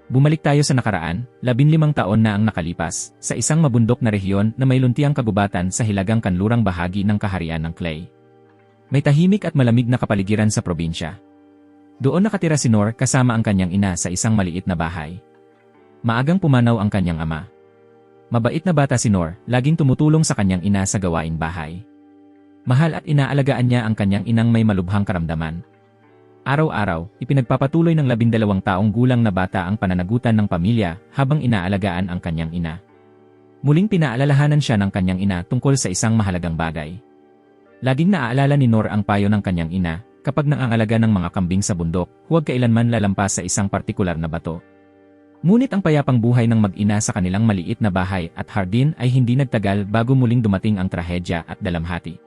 Bumalik tayo sa nakaraan, 15 taon na ang nakalipas, sa isang mabundok na rehiyon na may luntiang kagubatan sa hilagang kanlurang bahagi ng kaharian ng Clay. May tahimik at malamig na kapaligiran sa probinsya. Doon nakatira si Nor kasama ang kanyang ina sa isang maliit na bahay. Maagang pumanaw ang kanyang ama. Mabait na bata si Nor, laging tumutulong sa kanyang ina sa gawaing bahay. Mahal at inaalagaan niya ang kanyang inang may malubhang karamdaman. Araw-araw, ipinagpapatuloy ng 12 taong gulang na bata ang pananagutan ng pamilya habang inaalagaan ang kanyang ina. Muling pinaalalahanan siya ng kanyang ina tungkol sa isang mahalagang bagay. Laging naaalala ni Nor ang payo ng kanyang ina, kapag nangangalaga ng mga kambing sa bundok, huwag kailanman lalampas sa isang partikular na bato. Ngunit ang payapang buhay ng mag-ina sa kanilang maliit na bahay at hardin ay hindi nagtagal bago muling dumating ang trahedya at dalamhati.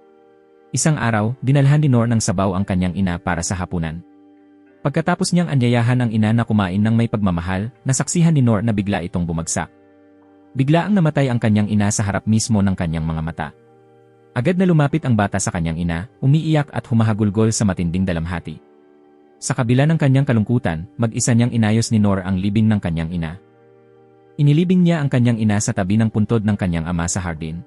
Isang araw, dinalhan ni Nor ng sabaw ang kanyang ina para sa hapunan. Pagkatapos niyang anyayahan ang ina na kumain ng may pagmamahal, nasaksihan ni Nor na bigla itong bumagsak. Bigla ang namatay ang kanyang ina sa harap mismo ng kanyang mga mata. Agad na lumapit ang bata sa kanyang ina, umiiyak at humahagulgol sa matinding dalamhati. Sa kabila ng kanyang kalungkutan, mag-isa niyang inayos ni Nor ang libing ng kanyang ina. Inilibing niya ang kanyang ina sa tabi ng puntod ng kanyang ama sa hardin.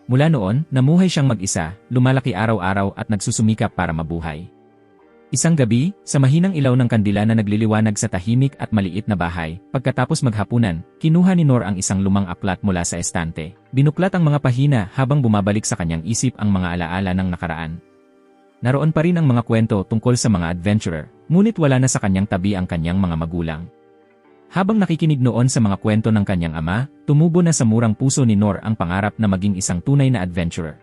Mula noon, namuhay siyang mag-isa, lumalaki araw-araw at nagsusumikap para mabuhay. Isang gabi, sa mahinang ilaw ng kandila na nagliliwanag sa tahimik at maliit na bahay, pagkatapos maghapunan, kinuha ni Nor ang isang lumang aklat mula sa estante. Binuklat ang mga pahina habang bumabalik sa kanyang isip ang mga alaala ng nakaraan. Naroon pa rin ang mga kwento tungkol sa mga adventurer, ngunit wala na sa kanyang tabi ang kanyang mga magulang. Habang nakikinig noon sa mga kwento ng kanyang ama, tumubo na sa murang puso ni Nor ang pangarap na maging isang tunay na adventurer.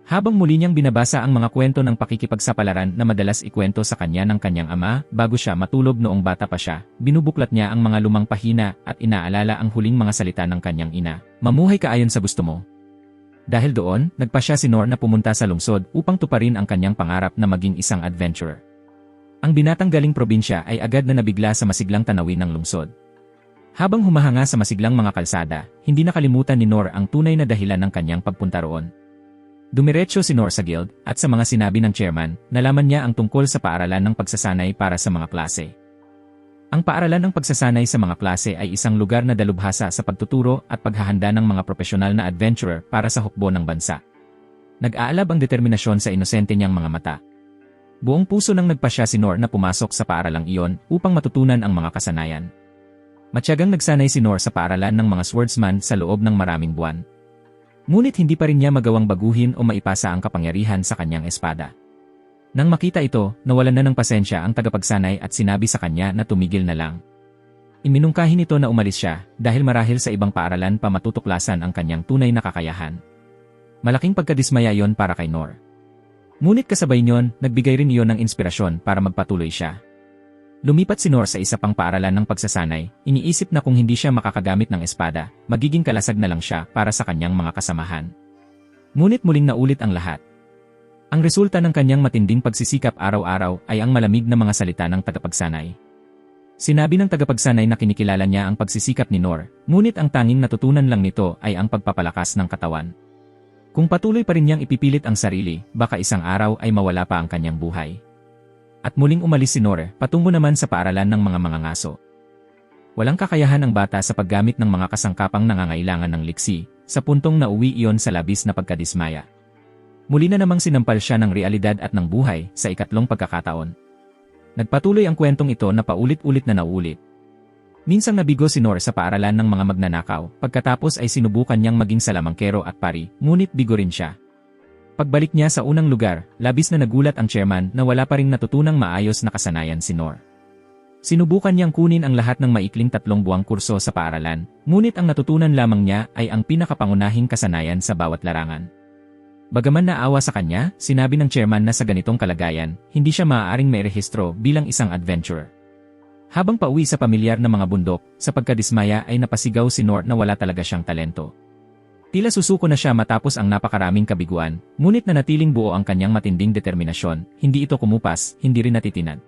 Habang muli niyang binabasa ang mga kwento ng pakikipagsapalaran na madalas ikwento sa kanya ng kanyang ama bago siya matulog noong bata pa siya, binubuklat niya ang mga lumang pahina at inaalala ang huling mga salita ng kanyang ina. Mamuhay ka ayon sa gusto mo. Dahil doon, nagpasya si Nor na pumunta sa lungsod upang tuparin ang kanyang pangarap na maging isang adventurer. Ang binatang galing probinsya ay agad na nabigla sa masiglang tanawin ng lungsod. Habang humahanga sa masiglang mga kalsada, hindi nakalimutan ni Nor ang tunay na dahilan ng kanyang pagpunta roon. Dumiretso si Nor sa guild, at sa mga sinabi ng chairman, nalaman niya ang tungkol sa paaralan ng pagsasanay para sa mga klase. Ang paaralan ng pagsasanay sa mga klase ay isang lugar na dalubhasa sa pagtuturo at paghahanda ng mga profesional na adventurer para sa hukbo ng bansa. Nag-aalab ang determinasyon sa inosente niyang mga mata. Buong puso nang nagpasya si Nor na pumasok sa paaralang iyon upang matutunan ang mga kasanayan. Matyagang nagsanay si Nor sa paaralan ng mga swordsman sa loob ng maraming buwan. Ngunit hindi pa rin niya magawang baguhin o maipasa ang kapangyarihan sa kanyang espada. Nang makita ito, nawalan na ng pasensya ang tagapagsanay at sinabi sa kanya na tumigil na lang. Iminungkahi nito na umalis siya dahil marahil sa ibang paaralan pa matutuklasan ang kanyang tunay na kakayahan. Malaking pagkadismaya yon para kay Nor. Ngunit kasabay niyon, nagbigay rin iyon ng inspirasyon para magpatuloy siya. Lumipat si Nor sa isa pang paaralan ng pagsasanay, iniisip na kung hindi siya makakagamit ng espada, magiging kalasag na lang siya para sa kanyang mga kasamahan. Ngunit muling naulit ang lahat. Ang resulta ng kanyang matinding pagsisikap araw-araw ay ang malamig na mga salita ng tagapagsanay. Sinabi ng tagapagsanay na kinikilala niya ang pagsisikap ni Nor, ngunit ang tanging natutunan lang nito ay ang pagpapalakas ng katawan. Kung patuloy pa rin niyang ipipilit ang sarili, baka isang araw ay mawala pa ang kanyang buhay. At muling umalis si Nor, patungo naman sa paaralan ng mga mangangaso. Walang kakayahan ang bata sa paggamit ng mga kasangkapang nangangailangan ng liksi, sa puntong nauwi iyon sa labis na pagkadismaya. Muli na namang sinampal siya ng realidad at ng buhay sa ikatlong pagkakataon. Nagpatuloy ang kwentong ito na paulit-ulit na naulit. Minsang nabigo si Nor sa paaralan ng mga magnanakaw, pagkatapos ay sinubukan niyang maging salamangkero at pari, ngunit bigo rin siya. Pagbalik niya sa unang lugar, labis na nagulat ang chairman na wala pa ring natutunang maayos na kasanayan si Nor. Sinubukan niyang kunin ang lahat ng maikling 3 buwang kurso sa paaralan, ngunit ang natutunan lamang niya ay ang pinakapangunahing kasanayan sa bawat larangan. Bagaman naawa sa kanya, sinabi ng chairman na sa ganitong kalagayan, hindi siya maaaring mairehistro bilang isang adventurer. Habang pauwi sa pamilyar na mga bundok, sa pagkadismaya ay napasigaw si Nor na wala talaga siyang talento. Tila susuko na siya matapos ang napakaraming kabiguan, ngunit nanatiling buo ang kanyang matinding determinasyon, hindi ito kumupas, hindi rin natitinag.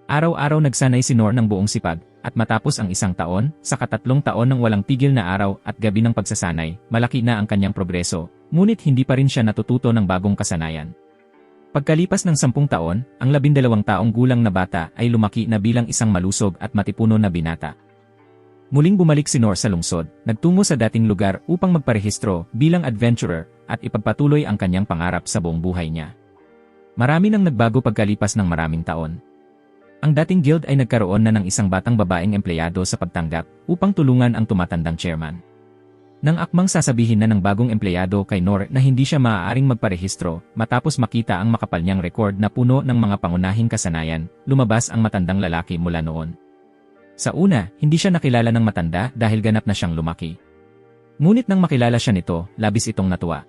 Araw-araw nagsanay si Nor ng buong sipag, at matapos ang 1 taon, sa 3 taon ng walang tigil na araw at gabi ng pagsasanay, malaki na ang kanyang progreso, ngunit hindi pa rin siya natututo ng bagong kasanayan. Pagkalipas ng 10 taon, ang 12 taong gulang na bata ay lumaki na bilang isang malusog at matipuno na binata. Muling bumalik si Nor sa lungsod, nagtungo sa dating lugar upang magparehistro bilang adventurer at ipagpatuloy ang kanyang pangarap sa buong buhay niya. Marami nang nagbago pagkalipas ng maraming taon. Ang dating guild ay nagkaroon na ng isang batang babaeng empleyado sa pagtanggap upang tulungan ang tumatandang chairman. Nang akmang sasabihin na ng bagong empleyado kay Nor na hindi siya maaaring magparehistro matapos makita ang makapal niyang record na puno ng mga pangunahing kasanayan, lumabas ang matandang lalaki mula noon. Sa una, hindi siya nakilala ng matanda dahil ganap na siyang lumaki. Ngunit nang makilala siya nito, labis itong natuwa.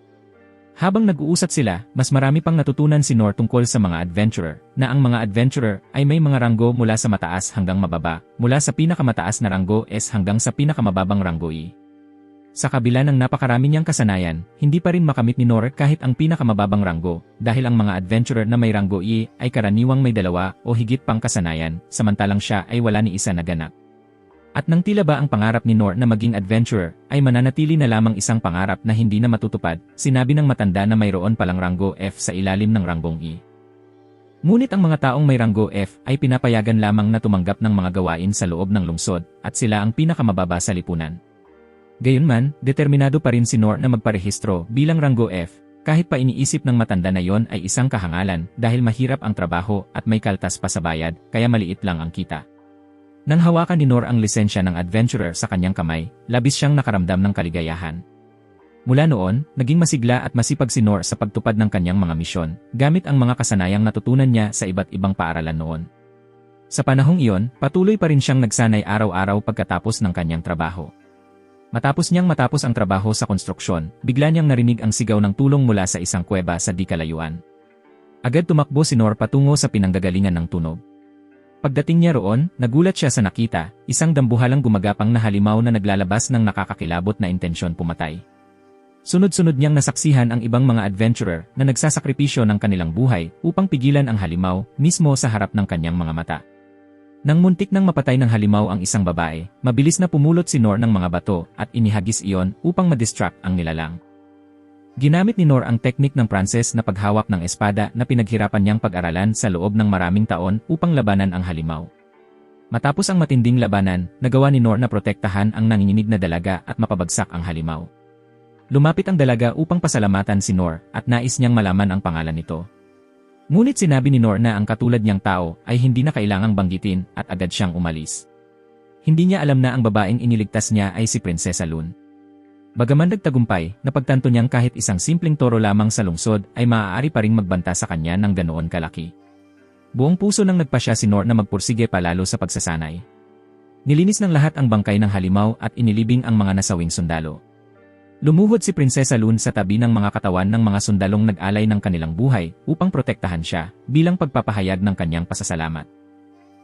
Habang nag-uusap sila, mas marami pang natutunan si Nor tungkol sa mga adventurer, na ang mga adventurer ay may mga ranggo mula sa mataas hanggang mababa, mula sa pinakamataas na ranggo S hanggang sa pinakamababang ranggo E. Sa kabila ng napakarami niyang kasanayan, hindi pa rin makamit ni Nor kahit ang pinakamababang ranggo, dahil ang mga adventurer na may ranggo E ay karaniwang may 2 o higit pang kasanayan, samantalang siya ay wala ni isa na ganap. At nang tila ba ang pangarap ni Nor na maging adventurer ay mananatili na lamang isang pangarap na hindi na matutupad, sinabi ng matanda na mayroon palang ranggo F sa ilalim ng ranggong E. Ngunit ang mga taong may ranggo F ay pinapayagan lamang na tumanggap ng mga gawain sa loob ng lungsod, at sila ang pinakamababa sa lipunan. Gayunman, determinado pa rin si Nor na magparehistro bilang ranggo F, kahit pa iniisip ng matanda na yon ay isang kahangalan dahil mahirap ang trabaho at may kaltas pa sa bayad, kaya maliit lang ang kita. Nang hawakan ni Nor ang lisensya ng adventurer sa kanyang kamay, labis siyang nakaramdam ng kaligayahan. Mula noon, naging masigla at masipag si Nor sa pagtupad ng kanyang mga misyon, gamit ang mga kasanayang natutunan niya sa iba't ibang paaralan noon. Sa panahong iyon, patuloy pa rin siyang nagsanay araw-araw pagkatapos ng kanyang trabaho. Matapos ang trabaho sa konstruksyon, bigla niyang narinig ang sigaw ng tulong mula sa isang kuweba sa di kalayuan. Agad tumakbo si Nor patungo sa pinanggagalingan ng tunog. Pagdating niya roon, nagulat siya sa nakita, isang dambuhalang gumagapang na halimaw na naglalabas ng nakakakilabot na intensyon pumatay. Sunod-sunod niyang nasaksihan ang ibang mga adventurer na nagsasakripisyo ng kanilang buhay upang pigilan ang halimaw mismo sa harap ng kanyang mga mata. Nang muntik nang mapatay ng halimaw ang isang babae, mabilis na pumulot si Nor ng mga bato at inihagis iyon upang ma-distract ang nilalang. Ginamit ni Nor ang teknik ng Pranses na paghawak ng espada na pinaghirapan niyang pag-aralan sa loob ng maraming taon upang labanan ang halimaw. Matapos ang matinding labanan, nagawa ni Nor na protektahan ang nanginginig na dalaga at mapabagsak ang halimaw. Lumapit ang dalaga upang pasalamatan si Nor at nais niyang malaman ang pangalan nito. Ngunit sinabi ni Nor na ang katulad niyang tao ay hindi na kailangang banggitin at agad siyang umalis. Hindi niya alam na ang babaeng iniligtas niya ay si Prinsesa Lune. Bagaman nagtagumpay, napagtanto niyang kahit isang simpleng toro lamang sa lungsod ay maaari pa ring magbanta sa kanya ng ganoon kalaki. Buong puso nang nagpasya si Nor na magpursige palalo sa pagsasanay. Nilinis ng lahat ang bangkay ng halimaw at inilibing ang mga nasawing sundalo. Lumuhod si Prinsesa Lune sa tabi ng mga katawan ng mga sundalong nag-alay ng kanilang buhay upang protektahan siya bilang pagpapahayag ng kanyang pasasalamat.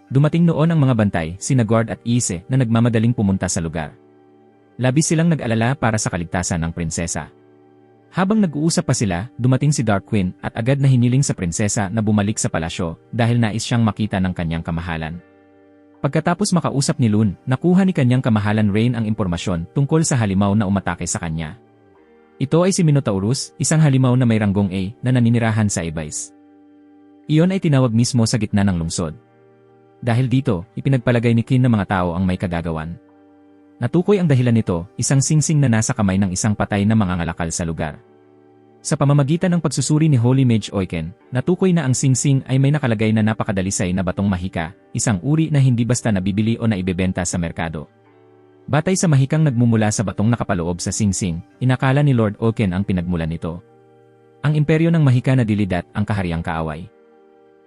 Dumating noon ang mga bantay, sina Guard at Ise na nagmamadaling pumunta sa lugar. Labis silang nag-alala para sa kaligtasan ng prinsesa. Habang nag-uusap pa sila, dumating si Dark Queen at agad na hiniling sa prinsesa na bumalik sa palasyo dahil nais siyang makita ng kanyang kamahalan. Pagkatapos makausap ni Lune, nakuha ni kanyang kamahalan Rain ang impormasyon tungkol sa halimaw na umatake sa kanya. Ito ay si Minotaurus, isang halimaw na may ranggong A na naninirahan sa Ibais. Iyon ay tinawag mismo sa gitna ng lungsod. Dahil dito, ipinagpalagay ni Kin na mga tao ang may kagagawan. Natukoy ang dahilan nito, isang singsing na nasa kamay ng isang patay na mangangalakal sa lugar. Sa pamamagitan ng pagsusuri ni Holy Mage Oiken, natukoy na ang singsing ay may nakalagay na napakadalisay na batong mahika, isang uri na hindi basta nabibili o naibebenta sa merkado. Batay sa mahikang nagmumula sa batong nakapaloob sa singsing, inakala ni Lord Oiken ang pinagmulan nito. Ang imperyo ng mahika na dilidat ang kahariang kaaway.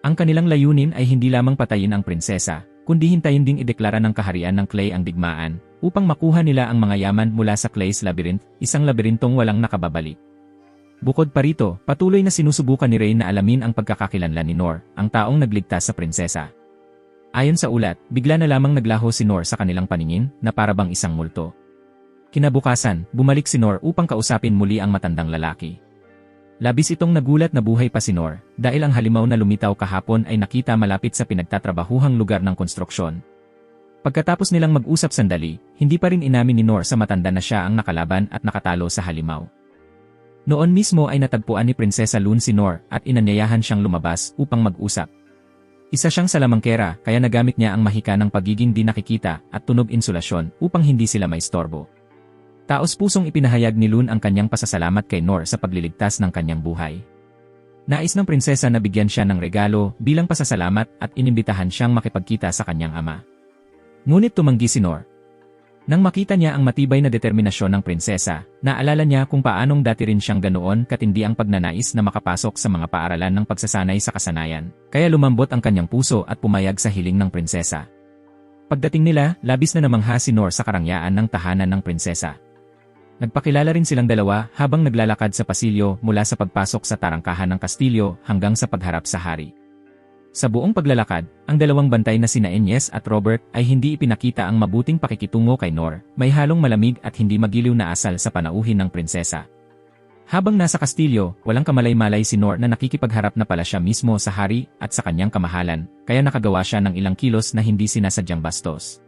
Ang kanilang layunin ay hindi lamang patayin ang prinsesa, kundi hintayin ding ideklara ng kaharian ng Clay ang digmaan, upang makuha nila ang mga yaman mula sa Clay's Labyrinth, isang labirintong walang nakababalik. Bukod pa rito, patuloy na sinusubukan ni Rain na alamin ang pagkakakilanlan ni Nor, ang taong nagligtas sa prinsesa. Ayon sa ulat, bigla na lamang naglaho si Nor sa kanilang paningin, na parabang isang multo. Kinabukasan, bumalik si Nor upang kausapin muli ang matandang lalaki. Labis itong nagulat na buhay pa si Nor, dahil ang halimaw na lumitaw kahapon ay nakita malapit sa pinagtatrabahuhang lugar ng konstruksyon. Pagkatapos nilang mag-usap sandali, hindi pa rin inamin ni Nor sa matanda na siya ang nakalaban at nakatalo sa halimaw. Noon mismo ay natagpuan ni Prinsesa Lune si Nor at inanyayahan siyang lumabas upang mag-usap. Isa siyang salamangkera kaya nagamit niya ang mahika ng pagiging di nakikita at tunog insulasyon upang hindi sila maistorbo. Taos-pusong ipinahayag ni Lune ang kanyang pasasalamat kay Noor sa pagliligtas ng kanyang buhay. Nais ng prinsesa na bigyan siya ng regalo bilang pasasalamat at inimbitahan siyang makipagkita sa kanyang ama. Ngunit tumanggi si Noor. Nang makita niya ang matibay na determinasyon ng prinsesa, naalala niya kung paanong dati rin siyang ganoon katindi ang pagnanais na makapasok sa mga paaralan ng pagsasanay sa kasanayan, kaya lumambot ang kanyang puso at pumayag sa hiling ng prinsesa. Pagdating nila, labis na namangha si Noor sa karangyaan ng tahanan ng prinsesa. Nagpakilala rin silang dalawa habang naglalakad sa pasilyo mula sa pagpasok sa tarangkahan ng kastilyo hanggang sa pagharap sa hari. Sa buong paglalakad, ang dalawang bantay na sina Agnes at Robert ay hindi ipinakita ang mabuting pakikitungo kay Noor, may halong malamig at hindi magiliw na asal sa panauhin ng prinsesa. Habang nasa kastilyo, walang kamalay-malay si Noor na nakikipagharap na pala siya mismo sa hari at sa kanyang kamahalan, kaya nakagawa siya ng ilang kilos na hindi sinasadyang bastos.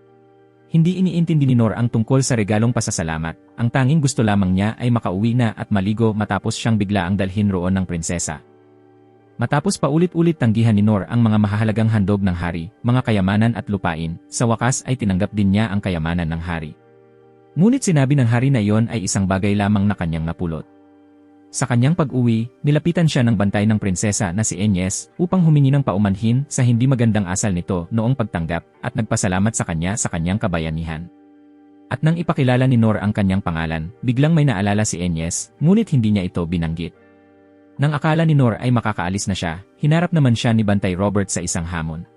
Hindi iniintindi ni Noor ang tungkol sa regalong pasasalamat, ang tanging gusto lamang niya ay makauwi na at maligo matapos siyang bigla ang dalhin roon ng prinsesa. Matapos paulit-ulit tanggihan ni Noor ang mga mahahalagang handog ng hari, mga kayamanan at lupain, sa wakas ay tinanggap din niya ang kayamanan ng hari. Ngunit sinabi ng hari na iyon ay isang bagay lamang na kanyang napulot. Sa kanyang pag-uwi, nilapitan siya ng bantay ng prinsesa na si Agnes upang humingi ng paumanhin sa hindi magandang asal nito noong pagtanggap at nagpasalamat sa kanya sa kanyang kabayanihan. At nang ipakilala ni Noor ang kanyang pangalan, biglang may naalala si Agnes, ngunit hindi niya ito binanggit. Nang akala ni Noor ay makakaalis na siya, hinarap naman siya ni Bantay Robert sa isang hamon.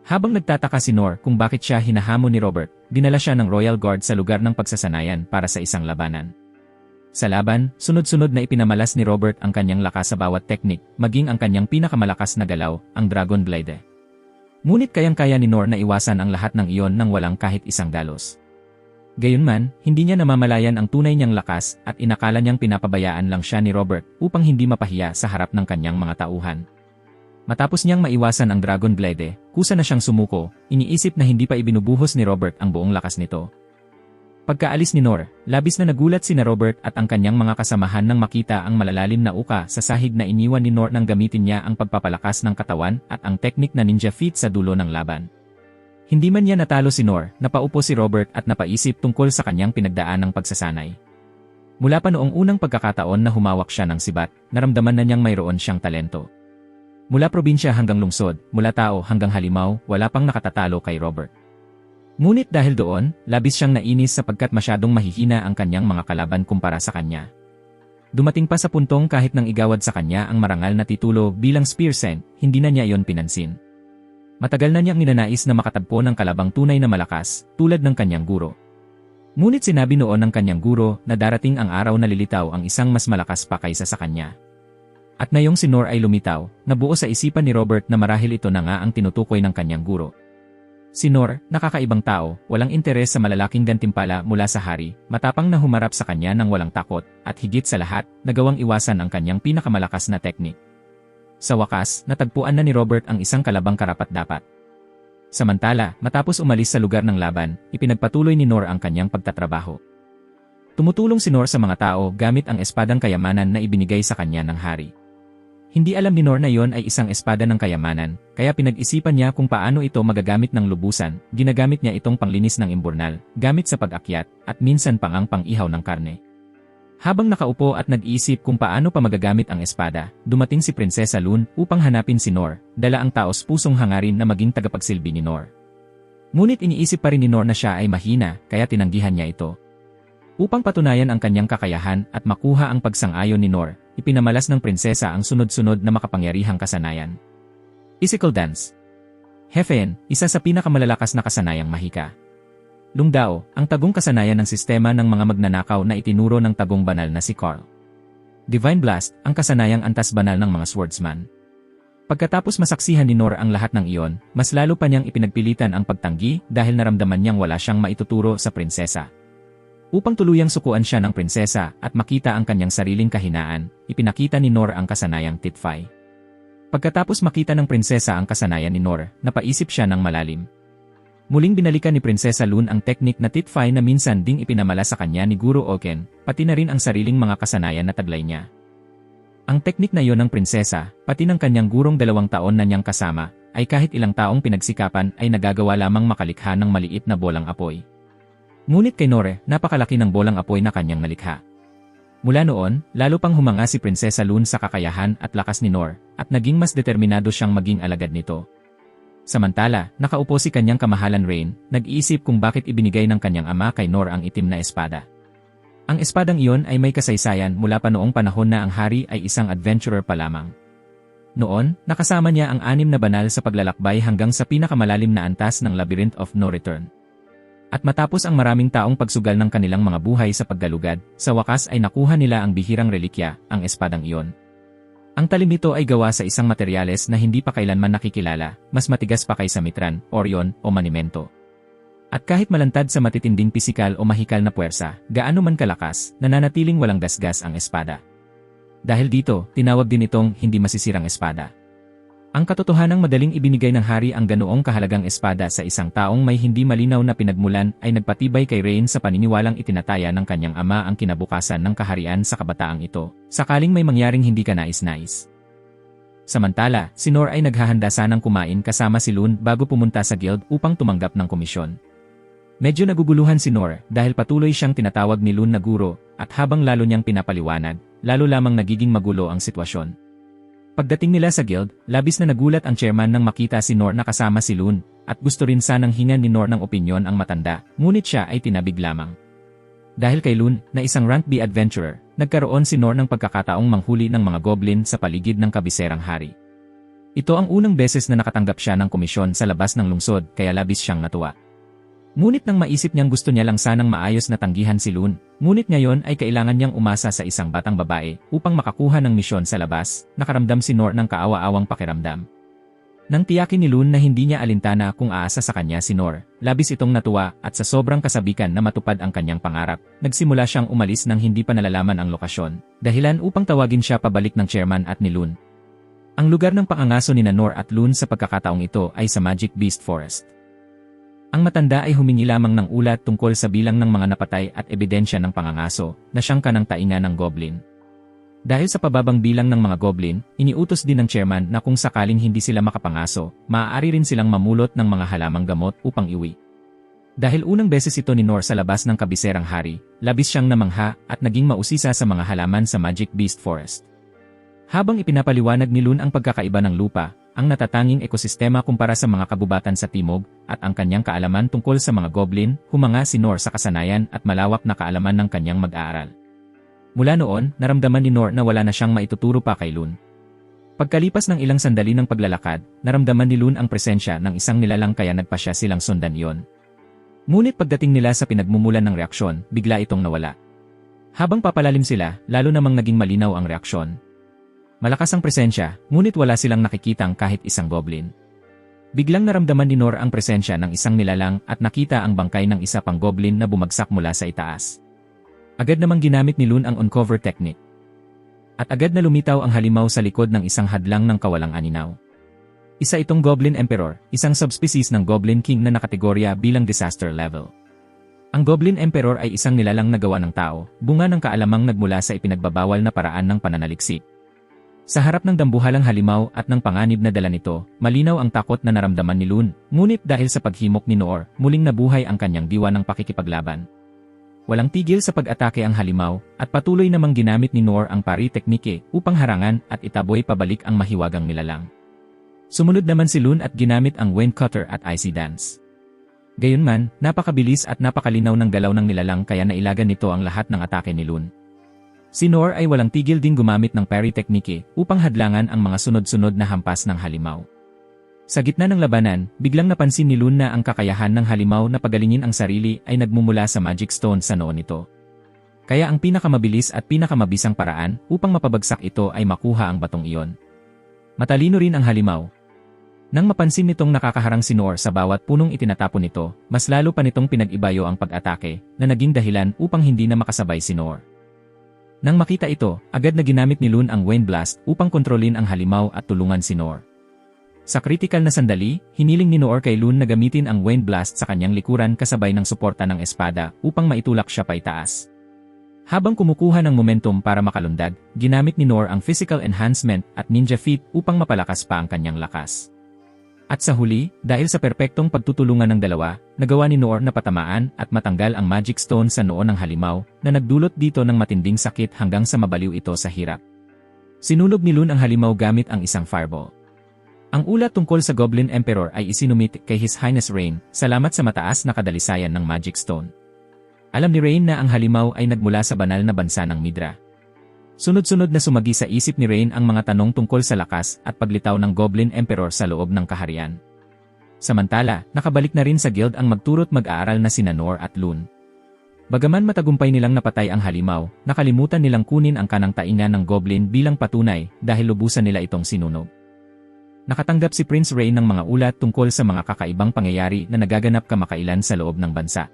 Habang nagtataka si Noor kung bakit siya hinahamon ni Robert, dinala siya ng Royal Guard sa lugar ng pagsasanayan para sa isang labanan. Sa laban, sunod-sunod na ipinamalas ni Robert ang kanyang lakas sa bawat teknik, maging ang kanyang pinakamalakas na galaw, ang Dragon Glide. Ngunit kayang-kaya ni Noor na iwasan ang lahat ng iyon nang walang kahit isang dalos. Gayunman, hindi niya namamalayan ang tunay niyang lakas at inakala niyang pinapabayaan lang siya ni Robert upang hindi mapahiya sa harap ng kanyang mga tauhan. Matapos niyang maiwasan ang Dragon Glide, kusa na siyang sumuko, iniisip na hindi pa ibinubuhos ni Robert ang buong lakas nito. Pagkaalis ni Noor, labis na nagulat sina Robert at ang kanyang mga kasamahan nang makita ang malalalim na uka sa sahig na iniwan ni Noor nang gamitin niya ang pagpapalakas ng katawan at ang teknik na ninja feat sa dulo ng laban. Hindi man niya natalo si Noor, napaupo si Robert at napaisip tungkol sa kanyang pinagdaanang pagsasanay. Mula pa noong unang pagkakataon na humawak siya ng sibat, naramdaman na niyang mayroon siyang talento. Mula probinsya hanggang lungsod, mula tao hanggang halimaw, wala pang nakatatalo kay Robert. Ngunit dahil doon, labis siyang nainis sapagkat masyadong mahihina ang kanyang mga kalaban kumpara sa kanya. Dumating pa sa puntong kahit nang igawad sa kanya ang marangal na titulo bilang Spearsen, hindi na niya iyon pinansin. Matagal na niyang ninanais na makatagpo ng kalabang tunay na malakas, tulad ng kanyang guro. Ngunit sinabi noon ng kanyang guro na darating ang araw na lilitaw ang isang mas malakas pa kaysa sa kanya. At ngayong si Noor ay lumitaw, nabuo sa isipan ni Robert na marahil ito na nga ang tinutukoy ng kanyang guro. Si Noor, nakakaibang tao, walang interes sa malalaking gantimpala mula sa hari, matapang na humarap sa kanya ng walang takot, at higit sa lahat, nagawang iwasan ang kanyang pinakamalakas na teknik. Sa wakas, natagpuan na ni Robert ang isang kalabang karapat-dapat. Samantala, matapos umalis sa lugar ng laban, ipinagpatuloy ni Noor ang kanyang pagtatrabaho. Tumutulong si Noor sa mga tao gamit ang espadang kayamanan na ibinigay sa kanya ng hari. Hindi alam ni Noor na iyon ay isang espada ng kayamanan, kaya pinag-isipan niya kung paano ito magagamit ng lubusan, ginagamit niya itong panglinis ng imburnal, gamit sa pag-akyat, at minsan pang pang-ihaw ng karne. Habang nakaupo at nag-iisip kung paano pa magagamit ang espada, dumating si Prinsesa Lune upang hanapin si Noor, dala ang taos-pusong hangarin na maging tagapagsilbi ni Noor. Ngunit iniisip pa rin ni Noor na siya ay mahina, kaya tinanggihan niya ito. Upang patunayan ang kanyang kakayahan at makuha ang pagsang-ayon ni Noor, ipinamalas ng prinsesa ang sunod-sunod na makapangyarihang kasanayan. Physical Dance. Hefein, isa sa pinakamalalakas na kasanayang mahika. Lungdao, ang tagong kasanayan ng sistema ng mga magnanakaw na itinuro ng tagong banal na si Carl. Divine Blast, ang kasanayang antas banal ng mga swordsman. Pagkatapos masaksihan ni Noor ang lahat ng iyon, mas lalo pa niyang ipinagpilitan ang pagtanggi dahil naramdaman niyang wala siyang maituturo sa prinsesa. Upang tuluyang sukuan siya ng prinsesa at makita ang kanyang sariling kahinaan, ipinakita ni Noor ang kasanayang Titfai. Pagkatapos makita ng prinsesa ang kasanayan ni Noor, napaisip siya ng malalim. Muling binalikan ni Prinsesa Lune ang teknik na Titfai na minsan ding ipinamala sa kanya ni Guro Oken, pati na rin ang sariling mga kasanayan na taglay niya. Ang teknik na iyon ng prinsesa, pati ng kanyang gurong 2 taon na niyang kasama, ay kahit ilang taong pinagsikapan ay nagagawa lamang makalikha ng maliit na bolang apoy. Ngunit kay Nor, napakalaki ng bolang apoy na kanyang nalikha. Mula noon, lalo pang humanga si Prinsesa Lune sa kakayahan at lakas ni Nor, at naging mas determinado siyang maging alagad nito. Samantala, nakaupo si kanyang kamahalan Rain, nag-iisip kung bakit ibinigay ng kanyang ama kay Nor ang itim na espada. Ang espadang iyon ay may kasaysayan mula pa noong panahon na ang hari ay isang adventurer pa lamang. Noon, nakasama niya ang 6 na banal sa paglalakbay hanggang sa pinakamalalim na antas ng Labyrinth of No Return. At matapos ang maraming taong pagsugal ng kanilang mga buhay sa paggalugad, sa wakas ay nakuha nila ang bihirang relikya, ang espadang iyon. Ang talim nito ay gawa sa isang materyales na hindi pa kailanman nakikilala, mas matigas pa kaysa mitran, oryon, o manimento. At kahit malantad sa matitinding pisikal o mahikal na puwersa, gaano man kalakas, nananatiling walang gasgas ang espada. Dahil dito, tinawag din itong hindi masisirang espada. Ang katotohanang madaling ibinigay ng hari ang ganoong kahalagang espada sa isang taong may hindi malinaw na pinagmulan ay nagpatibay kay Rain sa paniniwalang itinataya ng kanyang ama ang kinabukasan ng kaharian sa kabataang ito, sakaling may mangyaring hindi kanais-nais. Samantala, si Nor ay naghahanda sanang kumain kasama si Lune bago pumunta sa guild upang tumanggap ng komisyon. Medyo naguguluhan si Nor dahil patuloy siyang tinatawag ni Lune na guro, at habang lalo niyang pinapaliwanag, lalo lamang nagiging magulo ang sitwasyon. Pagdating nila sa guild, labis na nagulat ang chairman nang makita si Nor na kasama si Lune, at gusto rin sanang hingan ni Nor ng opinyon ang matanda, ngunit siya ay tinabig lamang. Dahil kay Lune, na isang rank B adventurer, nagkaroon si Nor ng pagkakataong manghuli ng mga goblin sa paligid ng kabiserang hari. Ito ang unang beses na nakatanggap siya ng komisyon sa labas ng lungsod, kaya labis siyang natuwa. Ngunit nang maisip niyang gusto niya lang sanang maayos na tanggihan si Lune, ngunit ngayon ay kailangan niyang umasa sa isang batang babae upang makakuha ng misyon sa labas, nakaramdam si Nor ng kaawa-awang pakiramdam. Nang tiyakin ni Lune na hindi niya alintana kung aasa sa kanya si Nor, labis itong natuwa at sa sobrang kasabikan na matupad ang kanyang pangarap, nagsimula siyang umalis nang hindi pa nalalaman ang lokasyon, dahilan upang tawagin siya pabalik ng chairman at ni Lune. Ang lugar ng pangangaso ni Nor at Lune sa pagkakataong ito ay sa Magic Beast Forest. Ang matanda ay humingi lamang ng ulat tungkol sa bilang ng mga napatay at ebidensya ng pangangaso na siyang kanang tainga ng goblin. Dahil sa pababang bilang ng mga goblin, iniutos din ng chairman na kung sakaling hindi sila makapangaso, maaari rin silang mamulot ng mga halamang gamot upang iwi. Dahil unang beses ito ni Nor sa labas ng kabiserang hari, labis siyang namangha at naging mausisa sa mga halaman sa Magic Beast Forest. Habang ipinapaliwanag ni Lune ang pagkakaiba ng lupa, ang natatanging ekosistema kumpara sa mga kabubatan sa timog, at ang kanyang kaalaman tungkol sa mga goblin, humanga si Nor sa kasanayan at malawak na kaalaman ng kanyang mag-aaral. Mula noon, naramdaman ni Nor na wala na siyang maituturo pa kay Lune. Pagkalipas ng ilang sandali ng paglalakad, naramdaman ni Lune ang presensya ng isang nilalang kaya nagpasya silang sundan iyon. Ngunit pagdating nila sa pinagmumulan ng reaksyon, bigla itong nawala. Habang papalalim sila, lalo namang naging malinaw ang reaksyon. Malakas ang presensya, ngunit wala silang nakikitang kahit isang goblin. Biglang naramdaman ni Nor ang presensya ng isang nilalang at nakita ang bangkay ng isa pang goblin na bumagsak mula sa itaas. Agad namang ginamit ni Lune ang uncover technique. At agad na lumitaw ang halimaw sa likod ng isang hadlang ng kawalang aninaw. Isa itong Goblin Emperor, isang subspecies ng Goblin King na nakategorya bilang disaster level. Ang Goblin Emperor ay isang nilalang na gawa ng tao, bunga ng kaalamang nagmula sa ipinagbabawal na paraan ng pananaliksik. Sa harap ng dambuhalang halimaw at ng panganib na dala nito, malinaw ang takot na naramdaman ni Lune, ngunit dahil sa paghimok ni Nor, muling nabuhay ang kanyang diwa ng pakikipaglaban. Walang tigil sa pag-atake ang halimaw, at patuloy namang ginamit ni Nor ang pari teknike upang harangan at itaboy pabalik ang mahiwagang nilalang. Sumunod naman si Lune at ginamit ang Wind Cutter at Icy Dance. Gayunman, napakabilis at napakalinaw ng galaw ng nilalang kaya nailagan nito ang lahat ng atake ni Lune. Si Nor ay walang tigil ding gumamit ng parry teknike upang hadlangan ang mga sunod-sunod na hampas ng halimaw. Sa gitna ng labanan, biglang napansin ni Lune na ang kakayahan ng halimaw na pagalingin ang sarili ay nagmumula sa magic stone sa noo nito. Kaya ang pinakamabilis at pinakamabisang paraan upang mapabagsak ito ay makuha ang batong iyon. Matalino rin ang halimaw. Nang mapansin nitong nakakaharang si Nor sa bawat punong itinatapon nito, mas lalo pa nitong pinag-ibayo ang pag-atake na naging dahilan upang hindi na makasabay si Nor. Nang makita ito, agad na ginamit ni Lune ang Wind Blast upang kontrolin ang halimaw at tulungan si Nor. Sa kritikal na sandali, hiniling ni Nor kay Lune na gamitin ang Wind Blast sa kanyang likuran kasabay ng suporta ng espada upang maitulak siya paitaas. Habang kumukuha ng momentum para makalundag, ginamit ni Nor ang Physical Enhancement at Ninja Feat upang mapalakas pa ang kanyang lakas. At sa huli, dahil sa perpektong pagtutulungan ng dalawa, nagawa ni Noor na patamaan at matanggal ang magic stone sa noo ng halimaw na nagdulot dito ng matinding sakit hanggang sa mabaliw ito sa hirap. Sinunog ni Lun ang halimaw gamit ang isang fireball. Ang ulat tungkol sa Goblin Emperor ay isinumit kay His Highness Rain, salamat sa mataas na kadalisayan ng magic stone. Alam ni Rain na ang halimaw ay nagmula sa banal na bansa ng Midra. Sunod-sunod na sumagi sa isip ni Rain ang mga tanong tungkol sa lakas at paglitaw ng Goblin Emperor sa loob ng kaharian. Samantala, nakabalik na rin sa guild ang magturo't mag-aaral na sina Noor at Lun. Bagaman matagumpay nilang napatay ang halimaw, nakalimutan nilang kunin ang kanang tainga ng Goblin bilang patunay dahil lubusan nila itong sinunog. Nakatanggap si Prince Rain ng mga ulat tungkol sa mga kakaibang pangyayari na nagaganap kamakailan sa loob ng bansa.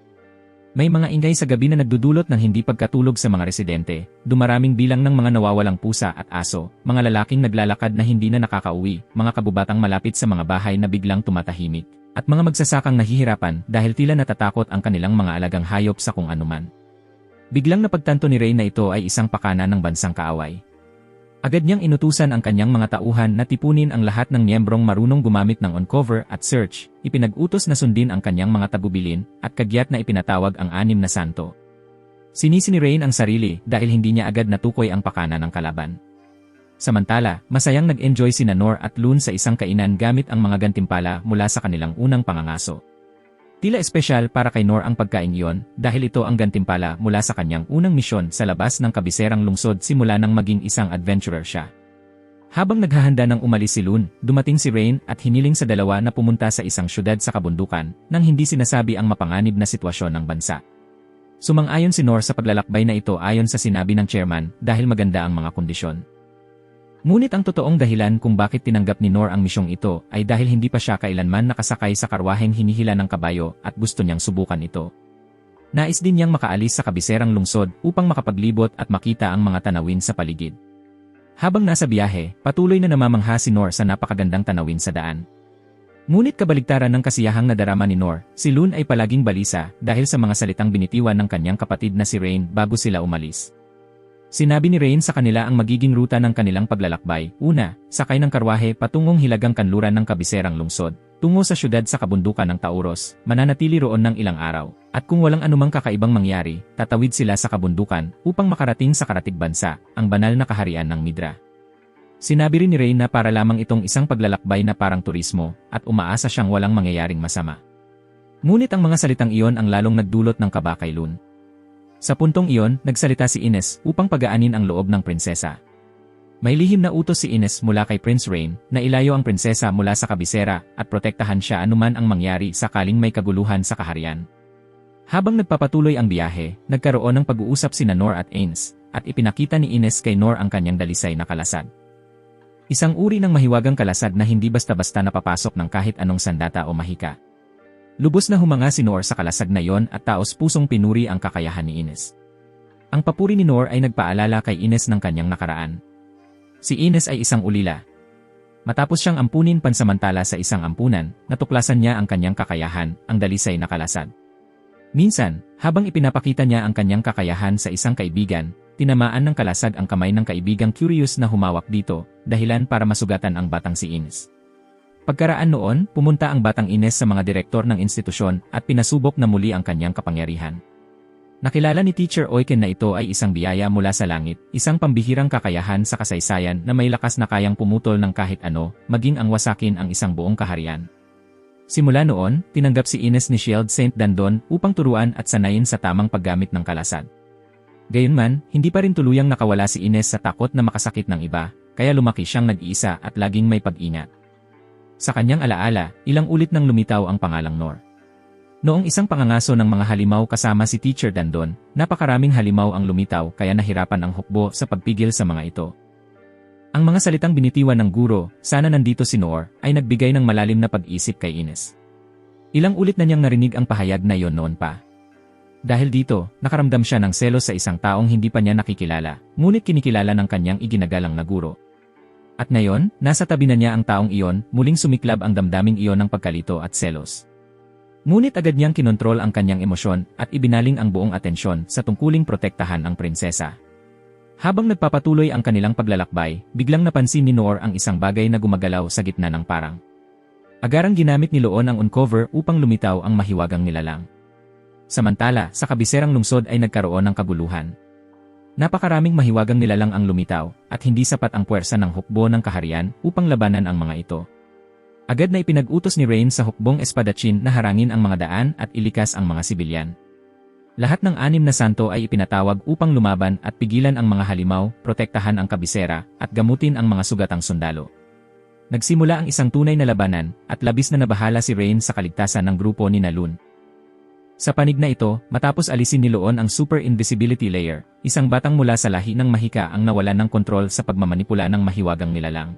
May mga ingay sa gabi na nagdudulot ng hindi pagkatulog sa mga residente, dumaraming bilang ng mga nawawalang pusa at aso, mga lalaking naglalakad na hindi na nakakauwi, mga kabubatang malapit sa mga bahay na biglang tumatahimik, at mga magsasakang nahihirapan dahil tila natatakot ang kanilang mga alagang hayop sa kung anuman. Biglang napagtanto ni Ray na ito ay isang pakana ng bansang kaaway. Agad niyang inutusan ang kanyang mga tauhan na tipunin ang lahat ng miyembrong marunong gumamit ng uncover at search, ipinag-utos na sundin ang kanyang mga tagubilin, at kagyat na ipinatawag ang 6 na santo. Sinisi ni Rain ang sarili dahil hindi niya agad natukoy ang pakana ng kalaban. Samantala, masayang nag-enjoy sina Noor at Lun sa isang kainan gamit ang mga gantimpala mula sa kanilang unang pangangaso. Tila espesyal para kay Noor ang pagkain iyon dahil ito ang gantimpala mula sa kanyang unang misyon sa labas ng kabiserang lungsod simula nang maging isang adventurer siya. Habang naghahanda ng umalis si Lun, dumating si Rain at hiniling sa dalawa na pumunta sa isang syudad sa kabundukan nang hindi sinasabi ang mapanganib na sitwasyon ng bansa. Sumang-ayon si Noor sa paglalakbay na ito ayon sa sinabi ng chairman dahil maganda ang mga kondisyon. Ngunit ang totoong dahilan kung bakit tinanggap ni Noor ang misyong ito ay dahil hindi pa siya kailanman nakasakay sa karwaheng hinihila ng kabayo at gusto niyang subukan ito. Nais din niyang makaalis sa kabiserang lungsod upang makapaglibot at makita ang mga tanawin sa paligid. Habang nasa biyahe, patuloy na namamangha si Noor sa napakagandang tanawin sa daan. Ngunit kabaligtaran ng kasiyahang nadarama ni Noor, si Lun ay palaging balisa dahil sa mga salitang binitiwan ng kanyang kapatid na si Rain bago sila umalis. Sinabi ni Rain sa kanila ang magiging ruta ng kanilang paglalakbay. Una, sakay ng karwahe patungong hilagang kanluran ng kabiserang lungsod, tungo sa syudad sa kabundukan ng Tauros, mananatili roon ng ilang araw. At kung walang anumang kakaibang mangyari, tatawid sila sa kabundukan upang makarating sa karatig bansa, ang banal na kaharian ng Midra. Sinabi rin ni Rain na para lamang itong isang paglalakbay na parang turismo, at umaasa siyang walang mangyayaring masama. Ngunit ang mga salitang iyon ang lalong nagdulot ng kaba kay Lun. Sa puntong iyon, nagsalita si Ines upang pagaanin ang loob ng prinsesa. May lihim na utos si Ines mula kay Prince Rain na ilayo ang prinsesa mula sa kabisera at protektahan siya anuman ang mangyari sakaling may kaguluhan sa kaharian. Habang nagpapatuloy ang biyahe, nagkaroon ng pag-uusap sina Noor at Ains, at ipinakita ni Ines kay Noor ang kanyang dalisay na kalasag. Isang uri ng mahiwagang kalasag na hindi basta-basta napapasok ng kahit anong sandata o mahika. Lubos na humanga si Noor sa kalasag na yon at taos-pusong pinuri ang kakayahan ni Ines. Ang papuri ni Noor ay nagpaalala kay Ines ng kanyang nakaraan. Si Ines ay isang ulila. Matapos siyang ampunin pansamantala sa isang ampunan, natuklasan niya ang kanyang kakayahan, ang dalisay na kalasag. Minsan, habang ipinapakita niya ang kanyang kakayahan sa isang kaibigan, tinamaan ng kalasag ang kamay ng kaibigang curious na humawak dito, dahilan para masugatan ang batang si Ines. Pagkaraan noon, pumunta ang batang Ines sa mga direktor ng institusyon at pinasubok na muli ang kanyang kapangyarihan. Nakilala ni Teacher Oiken na ito ay isang biyaya mula sa langit, isang pambihirang kakayahan sa kasaysayan na may lakas na kayang pumutol ng kahit ano, maging ang wasakin ang isang buong kaharian. Simula noon, tinanggap si Ines ni Shield Saint Dandon upang turuan at sanayin sa tamang paggamit ng kalasag. Gayunman, hindi pa rin tuluyang nakawala si Ines sa takot na makasakit ng iba, kaya lumaki siyang nag-iisa at laging may pag-ingat. Sa kanyang alaala, ilang ulit nang lumitaw ang pangalang Noor. Noong isang pangangaso ng mga halimaw kasama si Teacher Dandon, napakaraming halimaw ang lumitaw kaya nahirapan ang hukbo sa pagpigil sa mga ito. Ang mga salitang binitiwan ng guro, sana nandito si Noor, ay nagbigay ng malalim na pag-isip kay Ines. Ilang ulit na niyang narinig ang pahayag na yon noon pa. Dahil dito, nakaramdam siya ng selos sa isang taong hindi pa niya nakikilala, ngunit kinikilala ng kanyang iginagalang na guro. At ngayon, nasa tabi na niya ang taong iyon, muling sumiklab ang damdaming iyon ng pagkalito at selos. Ngunit agad niyang kinontrol ang kanyang emosyon at ibinaling ang buong atensyon sa tungkuling protektahan ang prinsesa. Habang nagpapatuloy ang kanilang paglalakbay, biglang napansin ni Noor ang isang bagay na gumagalaw sa gitna ng parang. Agarang ginamit ni Loon ang uncover upang lumitaw ang mahiwagang nilalang. Samantala, sa kabiserang lungsod ay nagkaroon ng kaguluhan. Napakaraming mahiwagang nilalang ang lumitaw, at hindi sapat ang puwersa ng hukbo ng kaharian upang labanan ang mga ito. Agad na ipinag-utos ni Rain sa hukbong espadachim na harangin ang mga daan at ilikas ang mga sibilyan. Lahat ng 6 na santo ay ipinatawag upang lumaban at pigilan ang mga halimaw, protektahan ang kabisera, at gamutin ang mga sugatang sundalo. Nagsimula ang isang tunay na labanan, at labis na nabahala si Rain sa kaligtasan ng grupo ni Nalun. Sa panig na ito, matapos alisin ni Loon ang Super Invisibility Layer, isang batang mula sa lahi ng mahika ang nawalan ng kontrol sa pagmamanipula ng mahiwagang nilalang.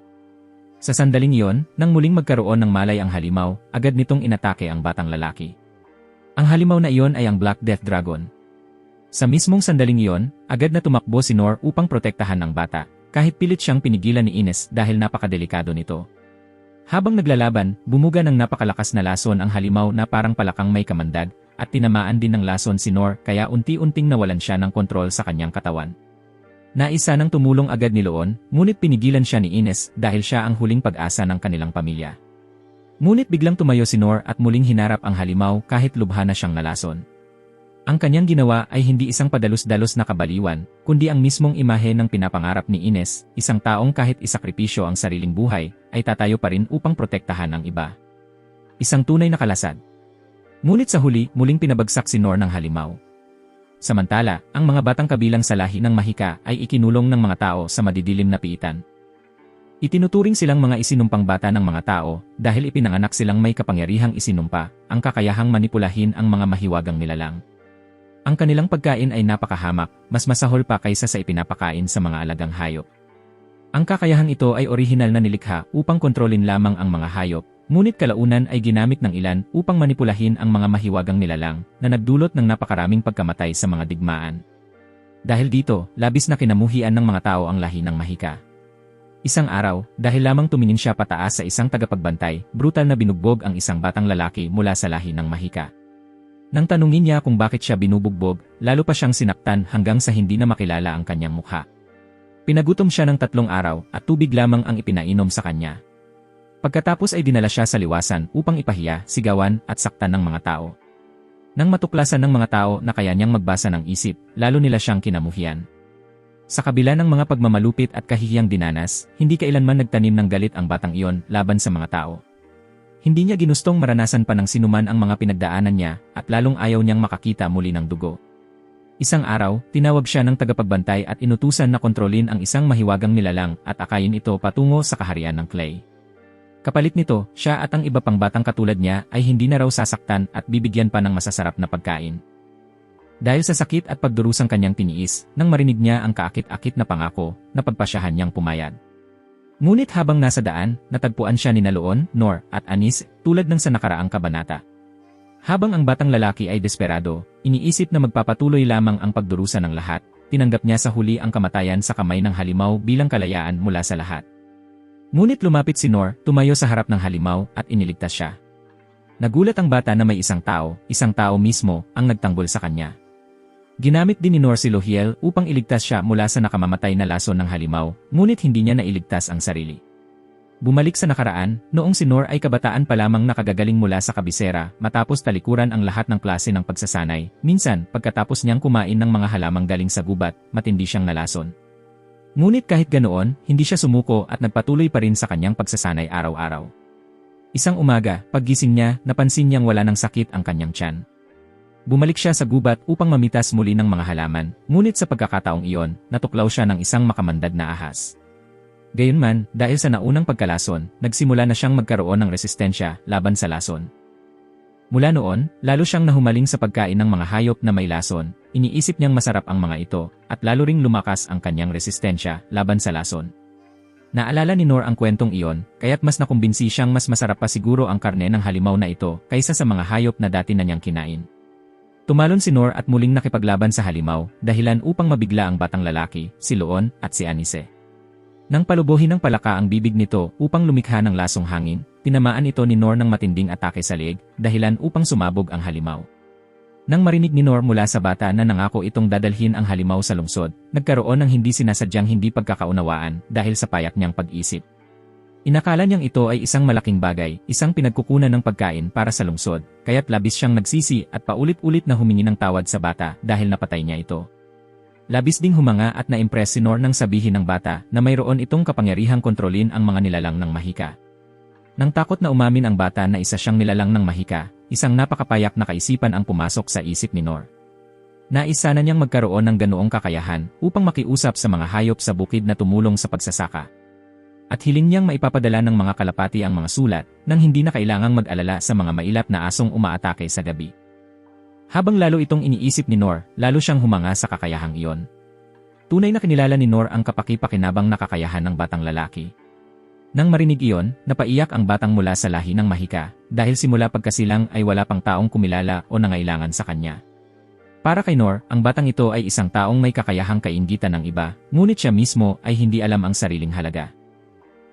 Sa sandaling iyon, nang muling magkaroon ng malay ang halimaw, agad nitong inatake ang batang lalaki. Ang halimaw na iyon ay ang Black Death Dragon. Sa mismong sandaling iyon, agad na tumakbo si Nor upang protektahan ng bata, kahit pilit siyang pinigilan ni Ines dahil napakadelikado nito. Habang naglalaban, bumuga ng napakalakas na lason ang halimaw na parang palakang may kamandag, at tinamaan din ng lason si Nor kaya unti-unting nawalan siya ng kontrol sa kanyang katawan. Naisa nang tumulong agad ni Loon, ngunit pinigilan siya ni Ines dahil siya ang huling pag-asa ng kanilang pamilya. Ngunit biglang tumayo si Nor at muling hinarap ang halimaw kahit lubha na siyang nalason. Ang kanyang ginawa ay hindi isang padalos-dalos na kabaliwan, kundi ang mismong imahe ng pinapangarap ni Ines, isang taong kahit isakripisyo ang sariling buhay, ay tatayo pa rin upang protektahan ang iba. Isang tunay na kalasad. Ngunit sa huli, muling pinabagsak si Nor ng halimaw. Samantala, ang mga batang kabilang sa lahi ng mahika ay ikinulong ng mga tao sa madidilim na piitan. Itinuturing silang mga isinumpang bata ng mga tao dahil ipinanganak silang may kapangyarihang isinumpa, ang kakayahang manipulahin ang mga mahiwagang nilalang. Ang kanilang pagkain ay napakahamak, mas masahol pa kaysa sa ipinapakain sa mga alagang hayop. Ang kakayahang ito ay orihinal na nilikha upang kontrolin lamang ang mga hayop, ngunit kalaunan ay ginamit ng ilan upang manipulahin ang mga mahiwagang nilalang na nagdulot ng napakaraming pagkamatay sa mga digmaan. Dahil dito, labis na kinamuhian ng mga tao ang lahi ng mahika. Isang araw, dahil lamang tumingin siya pataas sa isang tagapagbantay, brutal na binugbog ang isang batang lalaki mula sa lahi ng mahika. Nang tanungin niya kung bakit siya binubugbog, lalo pa siyang sinaktan hanggang sa hindi na makilala ang kanyang mukha. Pinagutom siya ng 3 araw at tubig lamang ang ipinainom sa kanya. Pagkatapos ay dinala siya sa liwasan upang ipahiya, sigawan at saktan ng mga tao. Nang matuklasan ng mga tao na kaya niyang magbasa ng isip, lalo nila siyang kinamuhian. Sa kabila ng mga pagmamalupit at kahihiyang dinanas, hindi kailanman nagtanim ng galit ang batang iyon laban sa mga tao. Hindi niya ginustong maranasan pa ng sinuman ang mga pinagdaanan niya at lalong ayaw niyang makakita muli ng dugo. Isang araw, tinawag siya ng tagapagbantay at inutusan na kontrolin ang isang mahiwagang nilalang at akayin ito patungo sa kaharian ng Clay. Kapalit nito, siya at ang iba pang batang katulad niya ay hindi na raw sasaktan at bibigyan pa ng masasarap na pagkain. Dahil sa sakit at pagdurusang kanyang tiniis, nang marinig niya ang kaakit-akit na pangako, napagpasyahan niyang pumayag. Ngunit habang nasa daan, natagpuan siya ni Loon, Nor, at Anis, tulad ng sa nakaraang kabanata. Habang ang batang lalaki ay desperado, iniisip na magpapatuloy lamang ang pagdurusa ng lahat, tinanggap niya sa huli ang kamatayan sa kamay ng halimaw bilang kalayaan mula sa lahat. Ngunit lumapit si Nor, tumayo sa harap ng halimaw, at iniligtas siya. Nagulat ang bata na may isang tao mismo, ang nagtanggol sa kanya. Ginamit din ni Nor si Lohiel upang iligtas siya mula sa nakamamatay na lason ng halimaw, ngunit hindi niya nailigtas ang sarili. Bumalik sa nakaraan, noong si Nor ay kabataan pa lamang nakagagaling mula sa kabisera matapos talikuran ang lahat ng klase ng pagsasanay, minsan pagkatapos niyang kumain ng mga halamang galing sa gubat, matindi siyang nalason. Ngunit kahit ganoon, hindi siya sumuko at nagpatuloy pa rin sa kanyang pagsasanay araw-araw. Isang umaga, paggising niya, napansin niyang wala ng sakit ang kanyang tiyan. Bumalik siya sa gubat upang mamitas muli ng mga halaman, ngunit sa pagkakataong iyon, natuklaw siya ng isang makamandag na ahas. Gayunman, dahil sa naunang pagkalason, nagsimula na siyang magkaroon ng resistensya laban sa lason. Mula noon, lalo siyang nahumaling sa pagkain ng mga hayop na may lason, iniisip niyang masarap ang mga ito, at lalo ring lumakas ang kanyang resistensya laban sa lason. Naalala ni Nor ang kwentong iyon, kaya't mas nakumbinsi siyang mas masarap pa siguro ang karne ng halimaw na ito kaysa sa mga hayop na dati na niyang kinain. Tumalon si Nor at muling nakipaglaban sa halimaw, dahilan upang mabigla ang batang lalaki, si Loon, at si Anise. Nang palubuhin ng palaka ang bibig nito upang lumikha ng lasong hangin, tinamaan ito ni Nor ng matinding atake sa leeg, dahilan upang sumabog ang halimaw. Nang marinig ni Nor mula sa bata na nangako itong dadalhin ang halimaw sa lungsod, nagkaroon ng hindi sinasadyang hindi pagkakaunawaan dahil sa payak niyang pag-isip. Inakala niyang ito ay isang malaking bagay, isang pinagkukunan ng pagkain para sa lungsod, kaya't labis siyang nagsisi at paulit-ulit na humingi ng tawad sa bata dahil napatay niya ito. Labis ding humanga at na-impress si Nor nang sabihin ng bata na mayroon itong kapangyarihang kontrolin ang mga nilalang ng mahika. Nang takot na umamin ang bata na isa siyang nilalang ng mahika, isang napakapayak na kaisipan ang pumasok sa isip ni Nor. Nais sana niyang magkaroon ng ganoong kakayahan upang makiusap sa mga hayop sa bukid na tumulong sa pagsasaka. At hiling niyang maipapadala ng mga kalapati ang mga sulat nang hindi na kailangang mag-alala sa mga mailap na asong umaatake sa gabi. Habang lalo itong iniisip ni Nor, lalo siyang humanga sa kakayahang iyon. Tunay na kinilala ni Nor ang kapaki-pakinabang na kakayahan ng batang lalaki. Nang marinig iyon, napaiyak ang batang mula sa lahi ng mahika dahil simula pagkasilang ay wala pang taong kumilala o nangailangan sa kanya. Para kay Nor, ang batang ito ay isang taong may kakayahang kainggitan ng iba, ngunit siya mismo ay hindi alam ang sariling halaga.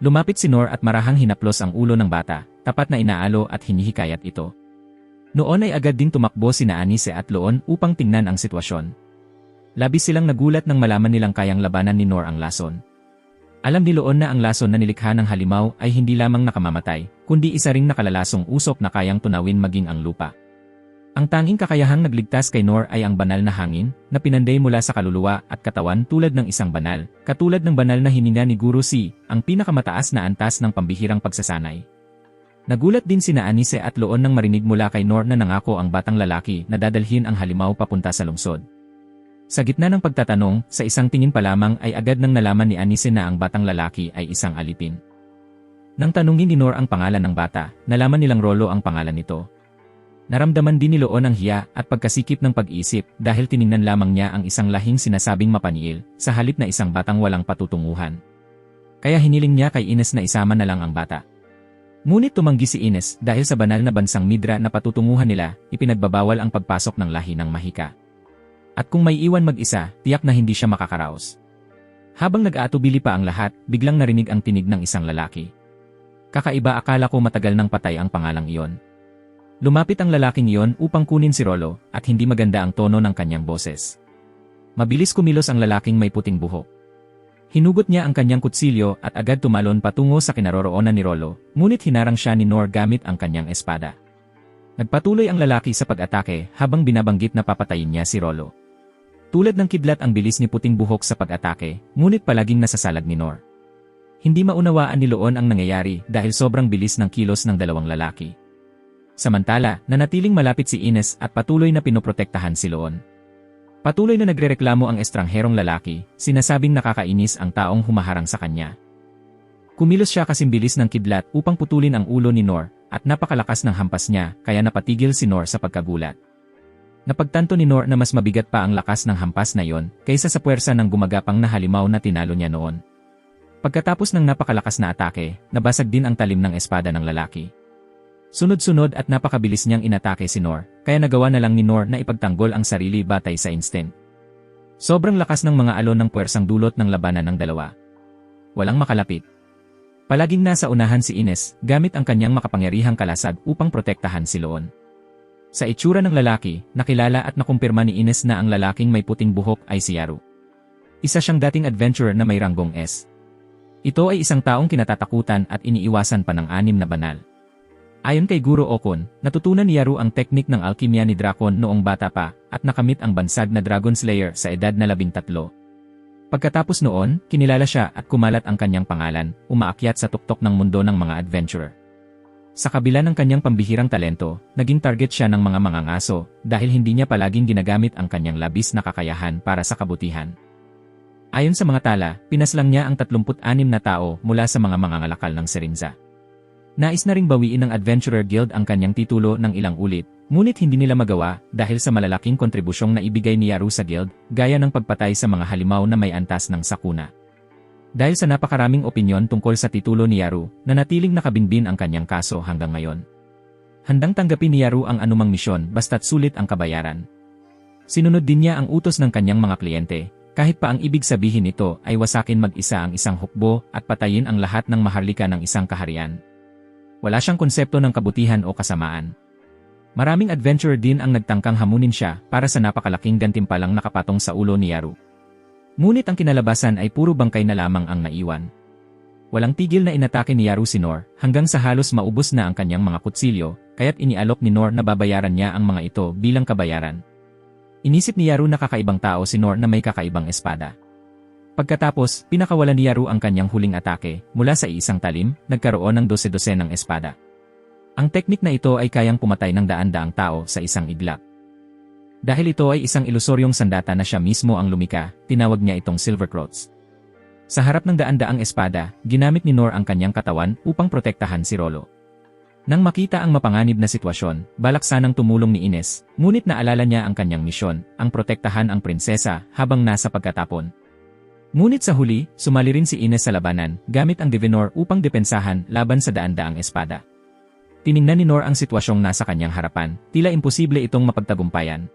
Lumapit si Nor at marahang hinaplos ang ulo ng bata, tapat na inaalo at hinihikayat ito. Noon ay agad ding tumakbo sina Anice at Loon upang tingnan ang sitwasyon. Labis silang nagulat nang malaman nilang kayang labanan ni Nor ang lason. Alam ni Loon na ang lason na nilikha ng halimaw ay hindi lamang nakamamatay, kundi isa ring nakalalasong usok na kayang tunawin maging ang lupa. Ang tanging kakayahang nagligtas kay Nor ay ang banal na hangin, na pinanday mula sa kaluluwa at katawan tulad ng isang banal, katulad ng banal na hininga ni Guru Si, ang pinakamataas na antas ng pambihirang pagsasanay. Nagulat din sina Anice at Loon nang marinig mula kay Nor na nangako ang batang lalaki na dadalhin ang halimaw papunta sa lungsod. Sa gitna ng pagtatanong, sa isang tingin pa lamang ay agad nang nalaman ni Anice na ang batang lalaki ay isang alipin. Nang tanungin ni Nor ang pangalan ng bata, nalaman nilang Rolo ang pangalan nito. Naramdaman din ni Loon ang hiya at pagkasikip ng pag-isip dahil tiningnan lamang niya ang isang lahing sinasabing mapaniil sa halip na isang batang walang patutunguhan. Kaya hiniling niya kay Ines na isama na lang ang bata. Ngunit tumanggi si Ines dahil sa banal na bansang Midra na patutunguhan nila, ipinagbabawal ang pagpasok ng lahi ng mahika. At kung may iwan mag-isa, tiyak na hindi siya makakaraos. Habang nag-aatubili pa ang lahat, biglang narinig ang tinig ng isang lalaki. Kakaiba, akala ko matagal nang patay ang pangalang iyon. Lumapit ang lalaking iyon upang kunin si Rolo at hindi maganda ang tono ng kanyang boses. Mabilis kumilos ang lalaking may puting buhok. Hinugot niya ang kanyang kutsilyo at agad tumalon patungo sa kinaroroonan ni Rolo, ngunit hinarang siya ni Nor gamit ang kanyang espada. Nagpatuloy ang lalaki sa pag-atake habang binabanggit na papatayin niya si Rolo. Tulad ng kidlat ang bilis ni puting buhok sa pag-atake, ngunit palaging nasasalag ni Nor. Hindi maunawaan ni Loon ang nangyayari dahil sobrang bilis ng kilos ng dalawang lalaki. Samantala, nanatiling malapit si Ines at patuloy na pinoprotektahan si Loon. Patuloy na nagrereklamo ang estrangherong lalaki, sinasabing nakakainis ang taong humaharang sa kanya. Kumilos siya kasing bilis ng kidlat upang putulin ang ulo ni Nor, at napakalakas ng hampas niya kaya napatigil si Nor sa pagkagulat. Napagtanto ni Nor na mas mabigat pa ang lakas ng hampas na yon kaysa sa puwersa ng gumagapang na halimaw na tinalo niya noon. Pagkatapos ng napakalakas na atake, nabasag din ang talim ng espada ng lalaki. Sunod-sunod at napakabilis niyang inatake si Nor, kaya nagawa na lang ni Nor na ipagtanggol ang sarili batay sa instinct. Sobrang lakas ng mga alon ng puwersang dulot ng labanan ng dalawa. Walang makalapit. Palaging nasa unahan si Ines gamit ang kanyang makapangyarihang kalasag upang protektahan si Loon. Sa itsura ng lalaki, nakilala at nakumpirma ni Ines na ang lalaking may puting buhok ay si Yaru. Isa siyang dating adventurer na may ranggong S. Ito ay isang taong kinatatakutan at iniiwasan pa ng 6 na banal. Ayon kay Guro Okon, natutunan ni Yaru ang teknik ng alkimya ni Drakon noong bata pa at nakamit ang bansag na Dragon Slayer sa edad na 13. Pagkatapos noon, kinilala siya at kumalat ang kanyang pangalan, umaakyat sa tuktok ng mundo ng mga adventurer. Sa kabila ng kanyang pambihirang talento, naging target siya ng mga mangangaso dahil hindi niya palaging ginagamit ang kanyang labis na kakayahan para sa kabutihan. Ayon sa mga tala, pinaslang niya ang 36 na tao mula sa mga mangangalakal ng Serinza. Nais na ring bawiin ng Adventurer Guild ang kanyang titulo ng ilang ulit, ngunit hindi nila magawa dahil sa malalaking kontribusyong na ibigay ni Yaru sa guild, gaya ng pagpatay sa mga halimaw na may antas ng sakuna. Dahil sa napakaraming opinyon tungkol sa titulo ni Yaru, nanatiling nakabinbin ang kanyang kaso hanggang ngayon. Handang tanggapin ni Yaru ang anumang misyon basta't sulit ang kabayaran. Sinunod din niya ang utos ng kanyang mga kliyente, kahit pa ang ibig sabihin nito ay wasakin mag-isa ang isang hukbo at patayin ang lahat ng maharlika ng isang kaharian. Wala siyang konsepto ng kabutihan o kasamaan. Maraming adventurer din ang nagtangkang hamunin siya para sa napakalaking gantimpalang nakapatong sa ulo ni Yaru. Ngunit ang kinalabasan ay puro bangkay na lamang ang naiwan. Walang tigil na inatake ni Yaru si Nor, hanggang sa halos maubos na ang kanyang mga kutsilyo, kaya't inialok ni Nor na babayaran niya ang mga ito bilang kabayaran. Inisip ni Yaru na kakaibang tao si Nor na may kakaibang espada. Pagkatapos, pinakawalan ni Yaru ang kanyang huling atake, mula sa isang talim, nagkaroon ng 12 ng espada. Ang teknik na ito ay kayang pumatay ng daan-daang tao sa isang iglap. Dahil ito ay isang ilusoryong sandata na siya mismo ang lumika, tinawag niya itong Silver Cross. Sa harap ng daan-daang espada, ginamit ni Nor ang kanyang katawan upang protektahan si Rollo. Nang makita ang mapanganib na sitwasyon, balak sanang tumulong ni Ines, ngunit naalala niya ang kanyang misyon, ang protektahan ang prinsesa habang nasa pagkatapon. Ngunit sa huli, sumali rin si Ines sa labanan, gamit ang Divinor upang depensahan laban sa daan-daang espada. Tiningnan ni Nor ang sitwasyong nasa kanyang harapan, tila imposible itong mapagtagumpayan.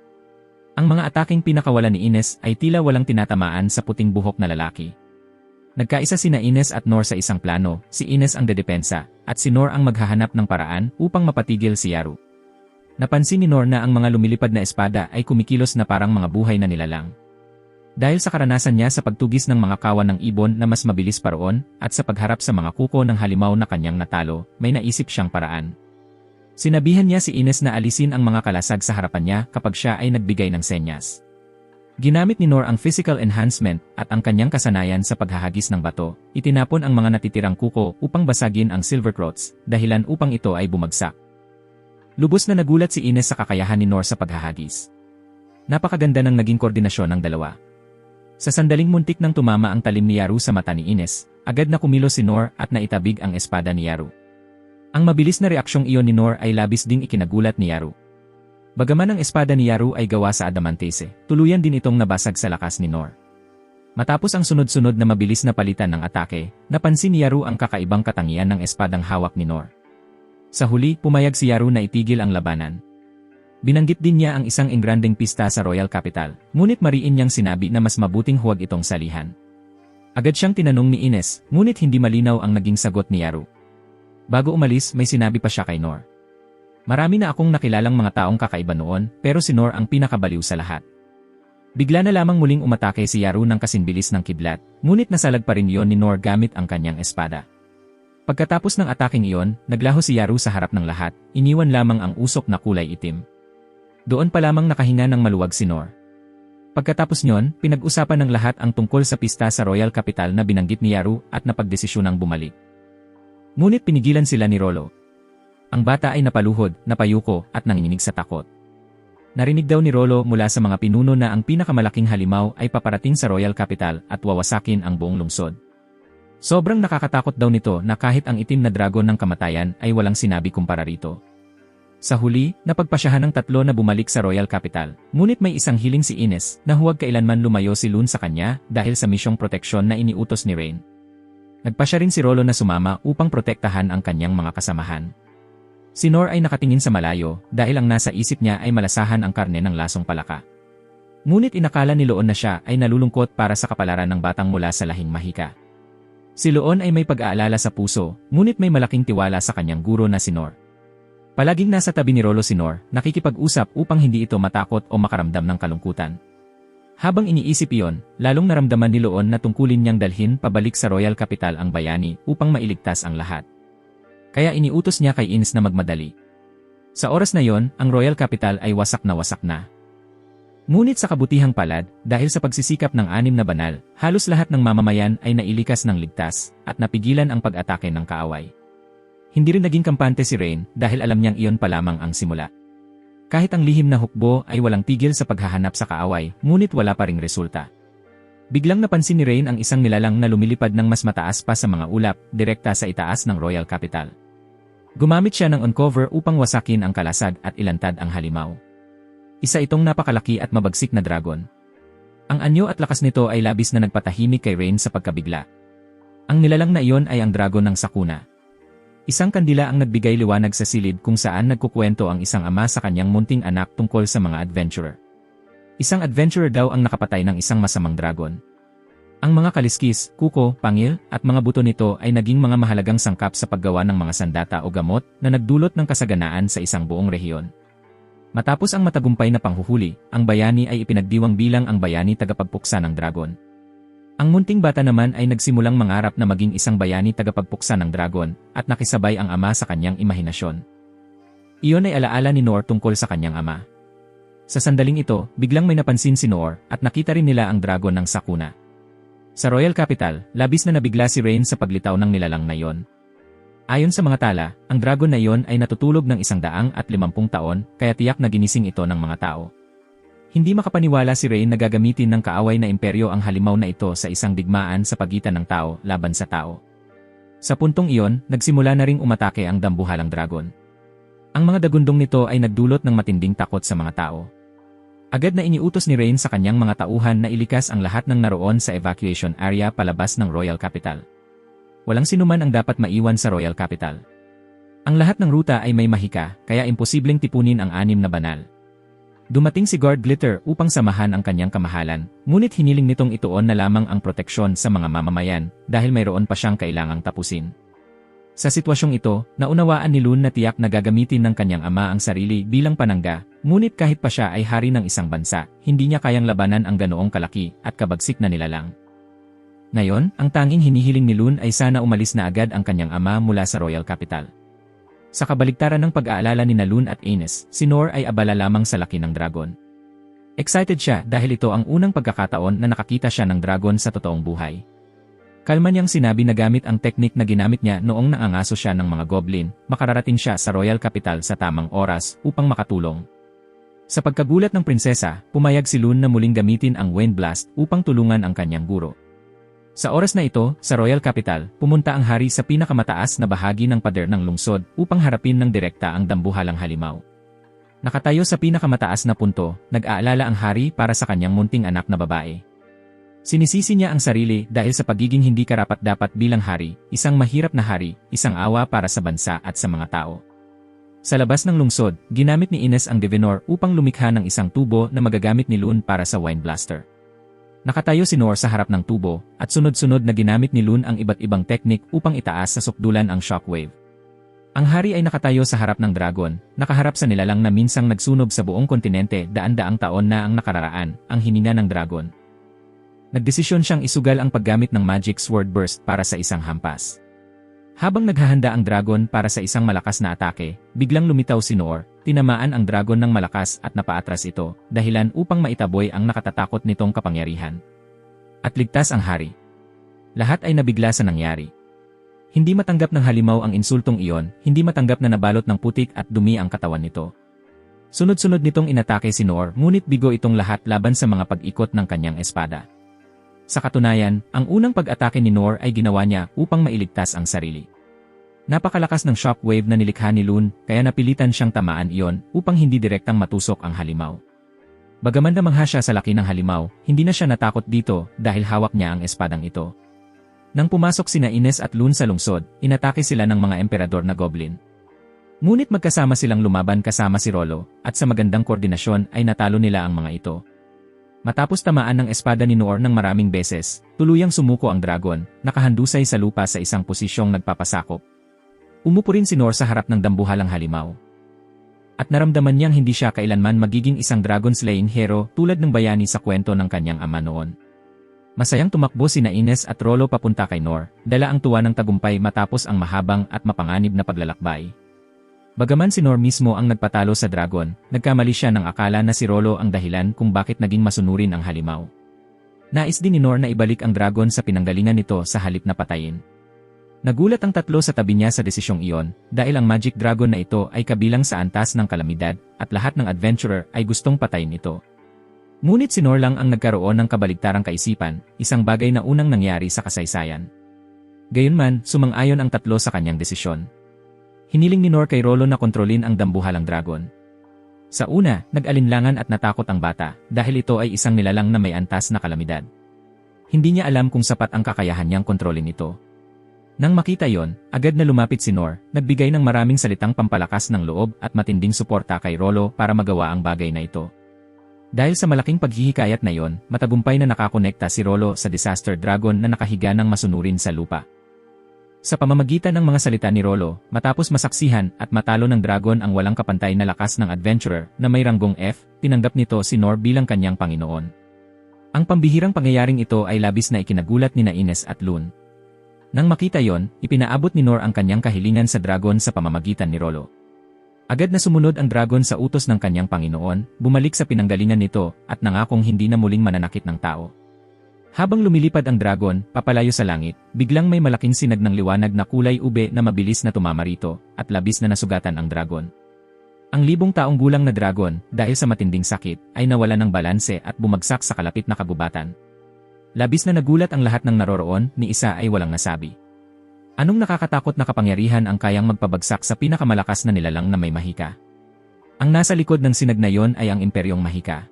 Ang mga ataking pinakawalan ni Ines ay tila walang tinatamaan sa puting buhok na lalaki. Nagkaisa sina Ines at Nor sa isang plano, si Ines ang dedepensa, at si Nor ang maghahanap ng paraan upang mapatigil si Yaru. Napansin ni Nor na ang mga lumilipad na espada ay kumikilos na parang mga buhay na nilalang. Dahil sa karanasan niya sa pagtugis ng mga kawan ng ibon na mas mabilis paroon, at sa pagharap sa mga kuko ng halimaw na kanyang natalo, may naisip siyang paraan. Sinabihan niya si Ines na alisin ang mga kalasag sa harapan niya kapag siya ay nagbigay ng senyas. Ginamit ni Nor ang physical enhancement at ang kanyang kasanayan sa paghahagis ng bato, itinapon ang mga natitirang kuko upang basagin ang Silver Cross, dahilan upang ito ay bumagsak. Lubos na nagulat si Ines sa kakayahan ni Nor sa paghahagis. Napakaganda ng naging koordinasyon ng dalawa. Sa sandaling muntik nang tumama ang talim ni Yaru sa mata ni Ines, agad na kumilos si Nor at naitabig ang espada ni Yaru. Ang mabilis na reaksyong iyon ni Nor ay labis ding ikinagulat ni Yaru. Bagaman ang espada ni Yaru ay gawa sa adamantese, tuluyan din itong nabasag sa lakas ni Nor. Matapos ang sunod-sunod na mabilis na palitan ng atake, napansin ni Yaru ang kakaibang katangian ng espadang hawak ni Nor. Sa huli, pumayag si Yaru na itigil ang labanan. Binanggit din niya ang isang engrandeng pista sa Royal Capital, ngunit mariin niyang sinabi na mas mabuting huwag itong salihan. Agad siyang tinanong ni Ines, ngunit hindi malinaw ang naging sagot ni Yaru. Bago umalis, may sinabi pa siya kay Nor. Marami na akong nakilalang mga taong kakaiba noon, pero si Nor ang pinakabaliw sa lahat. Bigla na lamang muling umatake si Yaru ng kasinbilis ng kidlat, ngunit nasalag pa rin iyon ni Nor gamit ang kanyang espada. Pagkatapos ng ataking iyon, naglaho si Yaru sa harap ng lahat, iniwan lamang ang usok na kulay itim. Doon pa lamang nakahinga ng maluwag si Nor. Pagkatapos niyon, pinag-usapan ng lahat ang tungkol sa pista sa Royal Capital na binanggit ni Yaru at napagdesisyonang bumalik. Ngunit pinigilan sila ni Rollo. Ang bata ay napaluhod, napayuko, at nanginginig sa takot. Narinig daw ni Rollo mula sa mga pinuno na ang pinakamalaking halimaw ay paparating sa Royal Capital at wawasakin ang buong lungsod. Sobrang nakakatakot daw nito na kahit ang itim na dragon ng kamatayan ay walang sinabi kumpara rito. Sa huli, napagpasyahan ng tatlo na bumalik sa Royal Capital, ngunit may isang hiling si Ines na huwag kailanman lumayo si Lune sa kanya dahil sa misyong proteksyon na iniutos ni Rain. Nagpasya rin si Rollo na sumama upang protektahan ang kanyang mga kasamahan. Si Nor ay nakatingin sa malayo dahil ang nasa isip niya ay malasahan ang karne ng lasong palaka. Ngunit inakala ni Loon na siya ay nalulungkot para sa kapalaran ng batang mula sa lahing mahika. Si Loon ay may pag-aalala sa puso, ngunit may malaking tiwala sa kanyang guro na si Nor. Palaging nasa tabi ni Rollo si Nor, nakikipag-usap upang hindi ito matakot o makaramdam ng kalungkutan. Habang iniisip iyon, lalong naramdaman ni Loon na tungkulin niyang dalhin pabalik sa Royal Capital ang bayani upang mailigtas ang lahat. Kaya iniutos niya kay Ines na magmadali. Sa oras na yon, ang Royal Capital ay wasak na. Ngunit sa kabutihang palad, dahil sa pagsisikap ng 6 na banal, halos lahat ng mamamayan ay nailikas ng ligtas at napigilan ang pag-atake ng kaaway. Hindi rin naging kampante si Rain dahil alam niyang iyon pa lamang ang simula. Kahit ang lihim na hukbo ay walang tigil sa paghahanap sa kaaway, ngunit wala pa ring resulta. Biglang napansin ni Rain ang isang nilalang na lumilipad ng mas mataas pa sa mga ulap, direkta sa itaas ng Royal Capital. Gumamit siya ng uncover upang wasakin ang kalasag at ilantad ang halimaw. Isa itong napakalaki at mabagsik na dragon. Ang anyo at lakas nito ay labis na nagpatahimik kay Rain sa pagkabigla. Ang nilalang na iyon ay ang dragon ng sakuna. Isang kandila ang nagbigay liwanag sa silid kung saan nagkukwento ang isang ama sa kanyang munting anak tungkol sa mga adventurer. Isang adventurer daw ang nakapatay ng isang masamang dragon. Ang mga kaliskis, kuko, pangil, at mga buto nito ay naging mga mahalagang sangkap sa paggawa ng mga sandata o gamot na nagdulot ng kasaganaan sa isang buong rehiyon. Matapos ang matagumpay na panghuhuli, ang bayani ay ipinagdiwang bilang ang bayani tagapagpuksa ng dragon. Ang munting bata naman ay nagsimulang mangarap na maging isang bayani tagapagpuksa ng dragon at nakisabay ang ama sa kanyang imahinasyon. Iyon ay alaala ni Noor tungkol sa kanyang ama. Sa sandaling ito, biglang may napansin si Noor at nakita rin nila ang dragon ng sakuna. Sa Royal Capital, labis na nabigla si Rain sa paglitaw ng nilalang na iyon. Ayon sa mga tala, ang dragon na iyon ay natutulog ng 150 taon kaya tiyak na ginising ito ng mga tao. Hindi makapaniwala si Rain na gagamitin ng kaaway na imperyo ang halimaw na ito sa isang digmaan sa pagitan ng tao laban sa tao. Sa puntong iyon, nagsimula na ring umatake ang dambuhalang dragon. Ang mga dagundong nito ay nagdulot ng matinding takot sa mga tao. Agad na iniutos ni Rain sa kanyang mga tauhan na ilikas ang lahat ng naroon sa evacuation area palabas ng Royal Capital. Walang sinuman ang dapat maiwan sa Royal Capital. Ang lahat ng ruta ay may mahika, kaya imposibleng tipunin ang 6 na banal. Dumating si Guard Glitter upang samahan ang kanyang kamahalan, ngunit hiniling nitong ituon na lamang ang proteksyon sa mga mamamayan dahil mayroon pa siyang kailangang tapusin. Sa sitwasyong ito, naunawaan ni Lune na tiyak na gagamitin ng kanyang ama ang sarili bilang panangga, ngunit kahit pa siya ay hari ng isang bansa, hindi niya kayang labanan ang ganoong kalaki at kabagsik na nilalang. Ngayon, ang tanging hinihiling ni Lune ay sana umalis na agad ang kanyang ama mula sa Royal Capital. Sa kabaligtaran ng pag-aalala ni Lune at Ines, si Noor ay abala lamang sa laki ng dragon. Excited siya dahil ito ang unang pagkakataon na nakakita siya ng dragon sa totoong buhay. Kalma niyang sinabi na gamit ang teknik na ginamit niya noong naangaso siya ng mga goblin, makararating siya sa Royal Capital sa tamang oras upang makatulong. Sa pagkagulat ng prinsesa, pumayag si Lune na muling gamitin ang Wind Blast upang tulungan ang kanyang guro. Sa oras na ito, sa Royal Capital, pumunta ang hari sa pinakamataas na bahagi ng pader ng lungsod upang harapin ng direkta ang dambuhalang halimaw. Nakatayo sa pinakamataas na punto, nag-aalala ang hari para sa kanyang munting anak na babae. Sinisisi niya ang sarili dahil sa pagiging hindi karapat-dapat bilang hari, isang mahirap na hari, isang awa para sa bansa at sa mga tao. Sa labas ng lungsod, ginamit ni Ines ang Divinor upang lumikha ng isang tubo na magagamit ni Lune para sa Wind Blaster. Nakatayo si Noor sa harap ng tubo, at sunod-sunod na ginamit ni Lune ang iba't ibang teknik upang itaas sa sukdulan ang shockwave. Ang hari ay nakatayo sa harap ng dragon, nakaharap sa nilalang na minsang nagsunog sa buong kontinente daan-daang taon na ang nakararaan, ang hininga ng dragon. Nagdesisyon siyang isugal ang paggamit ng Magic Sword Burst para sa isang hampas. Habang naghahanda ang dragon para sa isang malakas na atake, biglang lumitaw si Noor, tinamaan ang dragon ng malakas at napaatras ito, dahilan upang maitaboy ang nakatatakot nitong kapangyarihan. At ligtas ang hari. Lahat ay nabigla sa nangyari. Hindi matanggap ng halimaw ang insultong iyon, hindi matanggap na nabalot ng putik at dumi ang katawan nito. Sunod-sunod nitong inatake si Noor, ngunit bigo itong lahat laban sa mga pag-ikot ng kanyang espada. Sa katunayan, ang unang pag-atake ni Noor ay ginawa niya upang mailigtas ang sarili. Napakalakas ng shockwave na nilikha ni Lune, kaya napilitan siyang tamaan iyon upang hindi direktang matusok ang halimaw. Bagaman namangha siya sa laki ng halimaw, hindi na siya natakot dito dahil hawak niya ang espadang ito. Nang pumasok sina Ines at Lune sa lungsod, inatake sila ng mga emperador na goblin. Ngunit magkasama silang lumaban kasama si Rollo, at sa magandang koordinasyon ay natalo nila ang mga ito. Matapos tamaan ng espada ni Noor ng maraming beses, tuluyang sumuko ang dragon, nakahandusay sa lupa sa isang posisyong nagpapasakop. Umupo rin si Noor sa harap ng dambuhalang halimaw. At naramdaman niyang hindi siya kailanman magiging isang dragon-slaying hero tulad ng bayani sa kwento ng kanyang ama noon. Masayang tumakbo sina Ines at Rollo papunta kay Noor, dala ang tuwa ng tagumpay matapos ang mahabang at mapanganib na paglalakbay. Bagaman si Noor mismo ang nagpatalo sa dragon, nagkamali siya ng akala na si Rollo ang dahilan kung bakit naging masunurin ang halimaw. Nais din ni Noor na ibalik ang dragon sa pinanggalingan nito sa halip na patayin. Nagulat ang tatlo sa tabi niya sa desisyong iyon, dahil ang magic dragon na ito ay kabilang sa antas ng kalamidad, at lahat ng adventurer ay gustong patayin ito. Ngunit si Noor lang ang nagkaroon ng kabaligtarang kaisipan, isang bagay na unang nangyari sa kasaysayan. Gayunman, sumang-ayon ang tatlo sa kanyang desisyon. Hiniling ni Noor kay Rollo na kontrolin ang dambuhalang dragon. Sa una, nag-alinlangan at natakot ang bata dahil ito ay isang nilalang na may antas na kalamidad. Hindi niya alam kung sapat ang kakayahan niyang kontrolin ito. Nang makita yon, agad na lumapit si Noor, nagbigay ng maraming salitang pampalakas ng loob at matinding suporta kay Rollo para magawa ang bagay na ito. Dahil sa malaking paghihikayat na yon, matagumpay na nakakonekta si Rollo sa Disaster Dragon na nakahiga ng masunurin sa lupa. Sa pamamagitan ng mga salita ni Rollo, matapos masaksihan at matalo ng dragon ang walang kapantay na lakas ng adventurer na may ranggong F, tinanggap nito si Noor bilang kanyang Panginoon. Ang pambihirang pangyayaring ito ay labis na ikinagulat ni Ines at Lune. Nang makita yon, ipinaabot ni Nor ang kanyang kahilingan sa dragon sa pamamagitan ni Rollo. Agad na sumunod ang dragon sa utos ng kanyang Panginoon, bumalik sa pinanggalingan nito, at nangakong hindi na muling mananakit ng tao. Habang lumilipad ang dragon, papalayo sa langit, biglang may malaking sinag ng liwanag na kulay ube na mabilis na tumama rito, at labis na nasugatan ang dragon. Ang 1,000 taong gulang na dragon, dahil sa matinding sakit, ay nawala ng balanse at bumagsak sa kalapit na kagubatan. Labis na nagulat ang lahat ng naroroon, ni isa ay walang nasabi. Anong nakakatakot na kapangyarihan ang kayang magpabagsak sa pinakamalakas na nilalang na may mahika? Ang nasa likod ng sinag na yon ay ang Imperyong Mahika.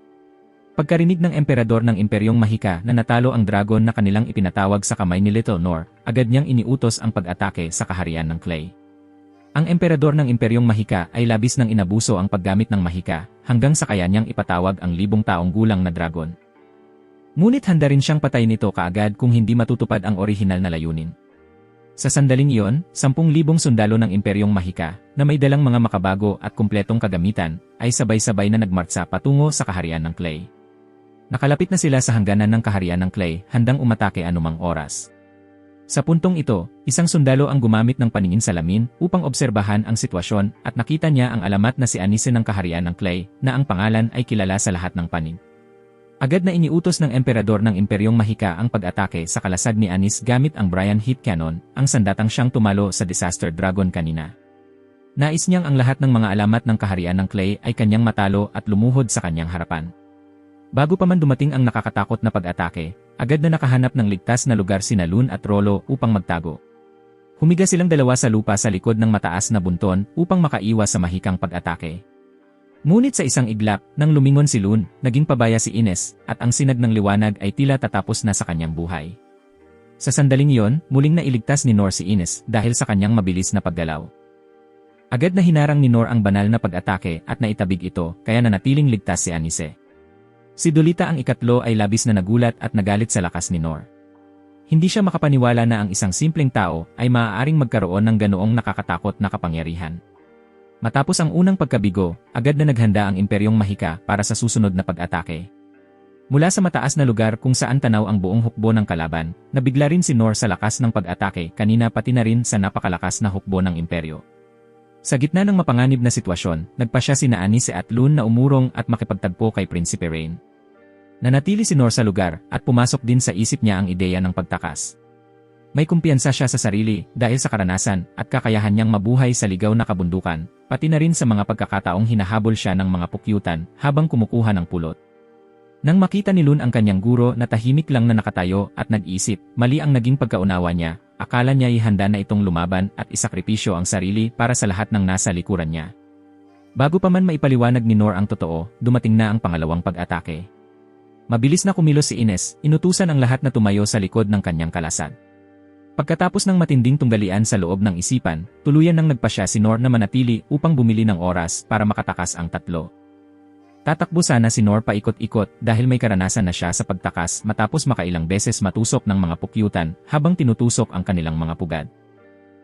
Pagkarinig ng emperador ng Imperyong Mahika na natalo ang dragon na kanilang ipinatawag sa kamay ni Little Nor, agad niyang iniutos ang pag-atake sa kaharian ng Clay. Ang emperador ng Imperyong Mahika ay labis ng inabuso ang paggamit ng mahika, hanggang sa kaya niyang ipatawag ang 1,000 taong gulang na dragon. Ngunit handa rin siyang patay nito kaagad kung hindi matutupad ang orihinal na layunin. Sa sandaling iyon, 10,000 sundalo ng Imperyong Mahika, na may dalang mga makabago at kumpletong kagamitan, ay sabay-sabay na nagmartsa patungo sa kaharian ng Clay. Nakalapit na sila sa hangganan ng kaharian ng Clay, handang umatake anumang oras. Sa puntong ito, isang sundalo ang gumamit ng paningin salamin upang obserbahan ang sitwasyon at nakita niya ang alamat na si Anise ng kaharian ng Clay, na ang pangalan ay kilala sa lahat ng panig. Agad na iniutos ng emperador ng Imperyong Mahika ang pag-atake sa kalasag ni Anise gamit ang Brian Heat Cannon, ang sandatang siyang tumalo sa Disaster Dragon kanina. Nais niyang ang lahat ng mga alamat ng kaharian ng Clay ay kanyang matalo at lumuhod sa kanyang harapan. Bago pa man dumating ang nakakatakot na pag-atake, agad na nakahanap ng ligtas na lugar sina Lune at Rollo upang magtago. Humiga silang dalawa sa lupa sa likod ng mataas na bunton upang makaiwas sa mahikang pag-atake. Ngunit sa isang iglap, nang lumingon si Lune, naging pabaya si Ines, at ang sinag ng liwanag ay tila tatapos na sa kanyang buhay. Sa sandaling iyon, muling nailigtas ni Nor si Ines dahil sa kanyang mabilis na paggalaw. Agad na hinarang ni Nor ang banal na pag-atake at naitabig ito, kaya nanatiling ligtas si Anise. Si Dolita ang ikatlo ay labis na nagulat at nagalit sa lakas ni Nor. Hindi siya makapaniwala na ang isang simpleng tao ay maaaring magkaroon ng ganoong nakakatakot na kapangyarihan. Matapos ang unang pagkabigo, agad na naghanda ang Imperyong Mahika para sa susunod na pag-atake. Mula sa mataas na lugar kung saan tanaw ang buong hukbo ng kalaban, nabigla rin si Nor sa lakas ng pag-atake kanina pati na rin sa napakalakas na hukbo ng imperyo. Sa gitna ng mapanganib na sitwasyon, nagpasya sina Anise at Lune na umurong at makipagtagpo kay Prinsipe Rain. Nanatili si Nor sa lugar at pumasok din sa isip niya ang ideya ng pagtakas. May kumpiyansa siya sa sarili dahil sa karanasan at kakayahan niyang mabuhay sa ligaw na kabundukan, pati na rin sa mga pagkakataong hinahabol siya ng mga pukyutan habang kumukuha ng pulot. Nang makita ni Lune ang kanyang guro na tahimik lang na nakatayo at nag-isip, mali ang naging pagkaunawa niya, akala niya ay handa na itong lumaban at isakripisyo ang sarili para sa lahat ng nasa likuran niya. Bago pa man maipaliwanag ni Nor ang totoo, dumating na ang pangalawang pag-atake. Mabilis na kumilos si Ines, inutusan ang lahat na tumayo sa likod ng kanyang kalasag. Pagkatapos ng matinding tunggalian sa loob ng isipan, tuluyan nang nagpasya si Nor na manatili upang bumili ng oras para makatakas ang tatlo. Tatakbo sana si Nor paikot-ikot dahil may karanasan na siya sa pagtakas matapos makailang beses matusok ng mga pukyutan habang tinutusok ang kanilang mga pugad.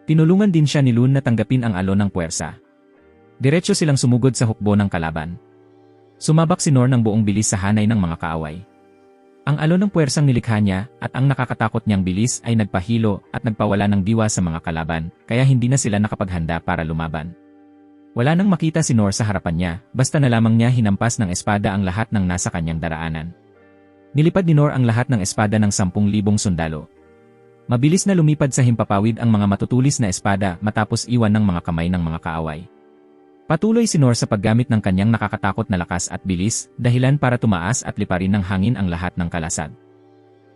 Tinulungan din siya ni Lune na tanggapin ang alon ng puwersa. Diretso silang sumugod sa hukbo ng kalaban. Sumabak si Nor ng buong bilis sa hanay ng mga kaaway. Ang alon ng puwersang nilikha niya at ang nakakatakot niyang bilis ay nagpahilo at nagpawala ng diwa sa mga kalaban, kaya hindi na sila nakapaghanda para lumaban. Wala nang makita si Nor sa harapan niya, basta na lamang niya hinampas ng espada ang lahat ng nasa kanyang daraanan. Nilipad ni Nor ang lahat ng espada ng 10,000 sundalo. Mabilis na lumipad sa himpapawid ang mga matutulis na espada matapos iwan ng mga kamay ng mga kaaway. Patuloy si Nor sa paggamit ng kanyang nakakatakot na lakas at bilis, dahilan para tumaas at liparin ng hangin ang lahat ng kalasag.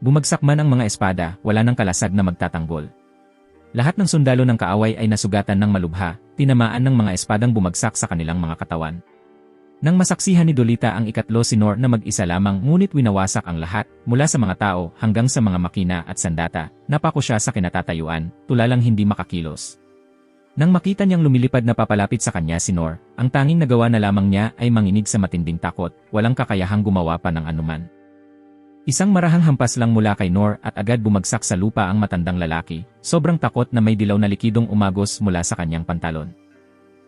Bumagsak man ang mga espada, wala ng kalasag na magtatanggol. Lahat ng sundalo ng kaaway ay nasugatan ng malubha, tinamaan ng mga espadang bumagsak sa kanilang mga katawan. Nang masaksihan ni Dolita ang ikatlo si Nor na mag-isa lamang ngunit winawasak ang lahat, mula sa mga tao hanggang sa mga makina at sandata, napako siya sa kinatatayuan, tulalang hindi makakilos. Nang makita niyang lumilipad na papalapit sa kanya si Nor, ang tanging nagawa na lamang niya ay manginig sa matinding takot, walang kakayahang gumawa pa ng anuman. Isang marahang hampas lang mula kay Nor at agad bumagsak sa lupa ang matandang lalaki, sobrang takot na may dilaw na likidong umagos mula sa kanyang pantalon.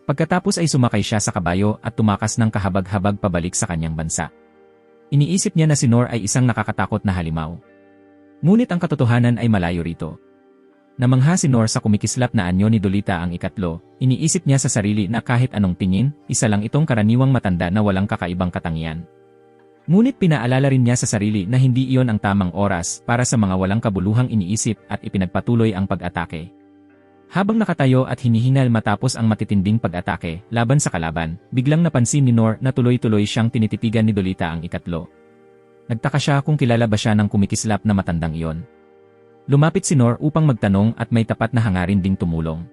Pagkatapos ay sumakay siya sa kabayo at tumakas ng kahabag-habag pabalik sa kanyang bansa. Iniisip niya na si Nor ay isang nakakatakot na halimaw. Ngunit ang katotohanan ay malayo rito. Namangha si Nor sa kumikislap na anyo ni Dolita ang ikatlo, iniisip niya sa sarili na kahit anong tingin, isa lang itong karaniwang matanda na walang kakaibang katangian. Ngunit pinaalala rin niya sa sarili na hindi iyon ang tamang oras para sa mga walang kabuluhang iniisip at ipinagpatuloy ang pag-atake. Habang nakatayo at hinihingal matapos ang matitinding pag-atake laban sa kalaban, biglang napansin ni Nor na tuloy-tuloy siyang tinititigan ni Dolita ang ikatlo. Nagtaka siya kung kilala ba siya ng kumikislap na matandang iyon. Lumapit si Nor upang magtanong at may tapat na hangarin ding tumulong.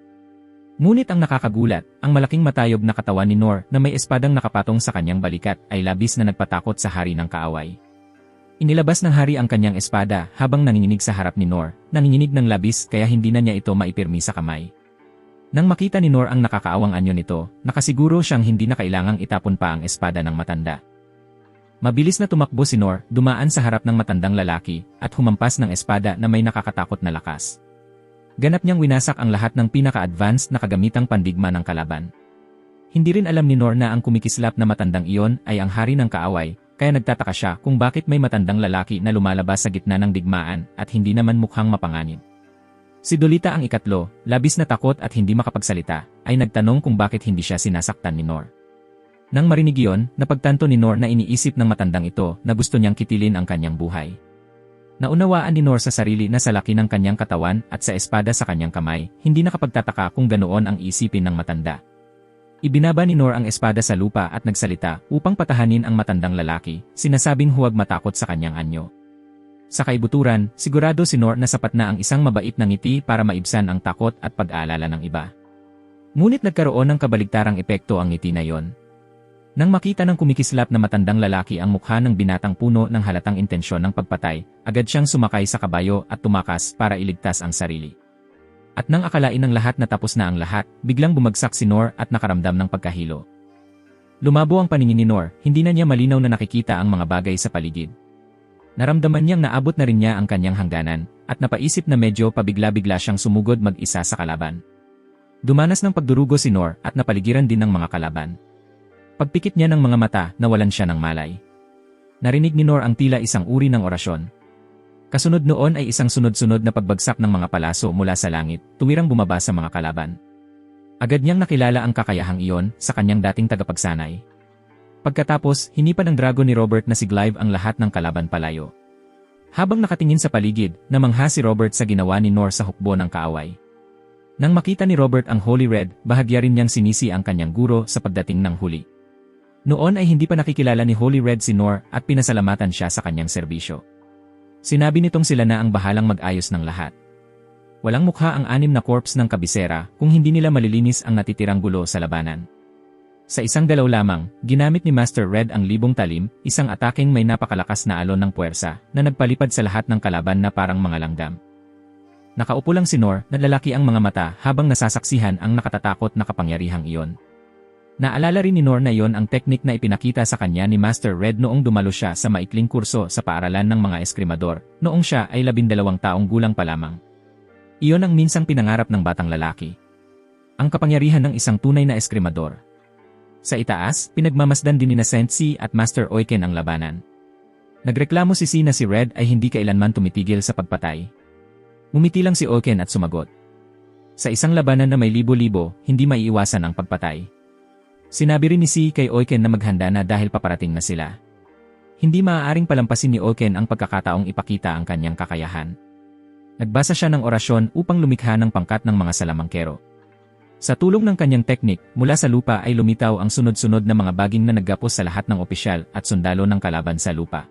Ngunit ang nakakagulat, ang malaking matayog na katawan ni Nor na may espadang nakapatong sa kanyang balikat ay labis na nagpatakot sa hari ng kaaway. Inilabas ng hari ang kanyang espada habang nanginginig sa harap ni Nor, nanginginig ng labis kaya hindi na niya ito maipirmi sa kamay. Nang makita ni Nor ang nakakaawang anyo nito, nakasiguro siyang hindi na kailangang itapon pa ang espada ng matanda. Mabilis na tumakbo si Nor, dumaan sa harap ng matandang lalaki, at humampas ng espada na may nakakatakot na lakas. Ganap niyang winasak ang lahat ng pinaka-advanced na kagamitang pandigma ng kalaban. Hindi rin alam ni Nor na ang kumikislap na matandang iyon ay ang hari ng kaaway, kaya nagtataka siya kung bakit may matandang lalaki na lumalabas sa gitna ng digmaan at hindi naman mukhang mapanganib. Si Dolita ang ikatlo, labis na takot at hindi makapagsalita, ay nagtanong kung bakit hindi siya sinasaktan ni Nor. Nang marinig iyon, napagtanto ni Nor na iniisip ng matandang ito na gusto niyang kitilin ang kanyang buhay. Naunawaan ni Nor sa sarili na sa laki ng kanyang katawan at sa espada sa kanyang kamay, hindi nakapagtataka kung ganoon ang isipin ng matanda. Ibinaba ni Nor ang espada sa lupa at nagsalita upang patahanin ang matandang lalaki, sinasabing huwag matakot sa kanyang anyo. Sa kaibuturan, sigurado si Nor na sapat na ang isang mabait na ngiti para maibsan ang takot at pag-aalala ng iba. Ngunit nagkaroon ng kabaligtarang epekto ang ngiti na iyon. Nang makita ng kumikislap na matandang lalaki ang mukha ng binatang puno ng halatang intensyon ng pagpatay, agad siyang sumakay sa kabayo at tumakas para iligtas ang sarili. At nang akalain ng lahat na tapos na ang lahat, biglang bumagsak si Nor at nakaramdam ng pagkahilo. Lumabo ang paningin ni Nor, hindi na niya malinaw na nakikita ang mga bagay sa paligid. Naramdaman niyang naabot na rin niya ang kanyang hangganan, at napaisip na medyo pabigla-bigla siyang sumugod mag-isa sa kalaban. Dumanas ng pagdurugo si Nor at napaligiran din ng mga kalaban. Pagpikit niya ng mga mata, nawalan siya ng malay. Narinig ni Nor ang tila isang uri ng orasyon. Kasunod noon ay isang sunod-sunod na pagbagsak ng mga palaso mula sa langit, tuwirang bumaba sa mga kalaban. Agad niyang nakilala ang kakayahang iyon sa kanyang dating tagapagsanay. Pagkatapos, hinipan ng dragon ni Robert na si Clive ang lahat ng kalaban palayo. Habang nakatingin sa paligid, namangha si Robert sa ginawa ni Nor sa hukbo ng kaaway. Nang makita ni Robert ang Holy Red, bahagya rin niyang sinisi ang kanyang guro sa pagdating ng huli. Noon ay hindi pa nakikilala ni Holy Red si Nor at pinasalamatan siya sa kanyang serbisyo. Sinabi nitong sila na ang bahalang mag-ayos ng lahat. Walang mukha ang 6 na corpse ng kabisera kung hindi nila malilinis ang natitirang gulo sa labanan. Sa isang galaw lamang, ginamit ni Master Red ang libong talim, isang ataking may napakalakas na alon ng puwersa na nagpalipad sa lahat ng kalaban na parang mga langgam. Nakaupo lang si Nor, nalalaki ang mga mata habang nasasaksihan ang nakatatakot na kapangyarihang iyon. Naalala rin ni Nor na iyon ang teknik na ipinakita sa kanya ni Master Red noong dumalo siya sa maikling kurso sa paaralan ng mga eskrimador, noong siya ay 12 taong gulang pa lamang. Iyon ang minsang pinangarap ng batang lalaki. Ang kapangyarihan ng isang tunay na eskrimador. Sa itaas, pinagmamasdan din ni Sensei at Master Oiken ang labanan. Nagreklamo si na si Red ay hindi kailanman tumitigil sa pagpatay. Ngumiti lang si Oiken at sumagot. Sa isang labanan na may libo-libo, hindi maiiwasan ang pagpatay. Sinabi rin ni Si kay Oiken na maghanda na dahil paparating na sila. Hindi maaaring palampasin ni Oiken ang pagkakataong ipakita ang kanyang kakayahan. Nagbasa siya ng orasyon upang lumikha ng pangkat ng mga salamangkero. Sa tulong ng kanyang teknik, mula sa lupa ay lumitaw ang sunod-sunod na mga baging na naggapos sa lahat ng opisyal at sundalo ng kalaban sa lupa.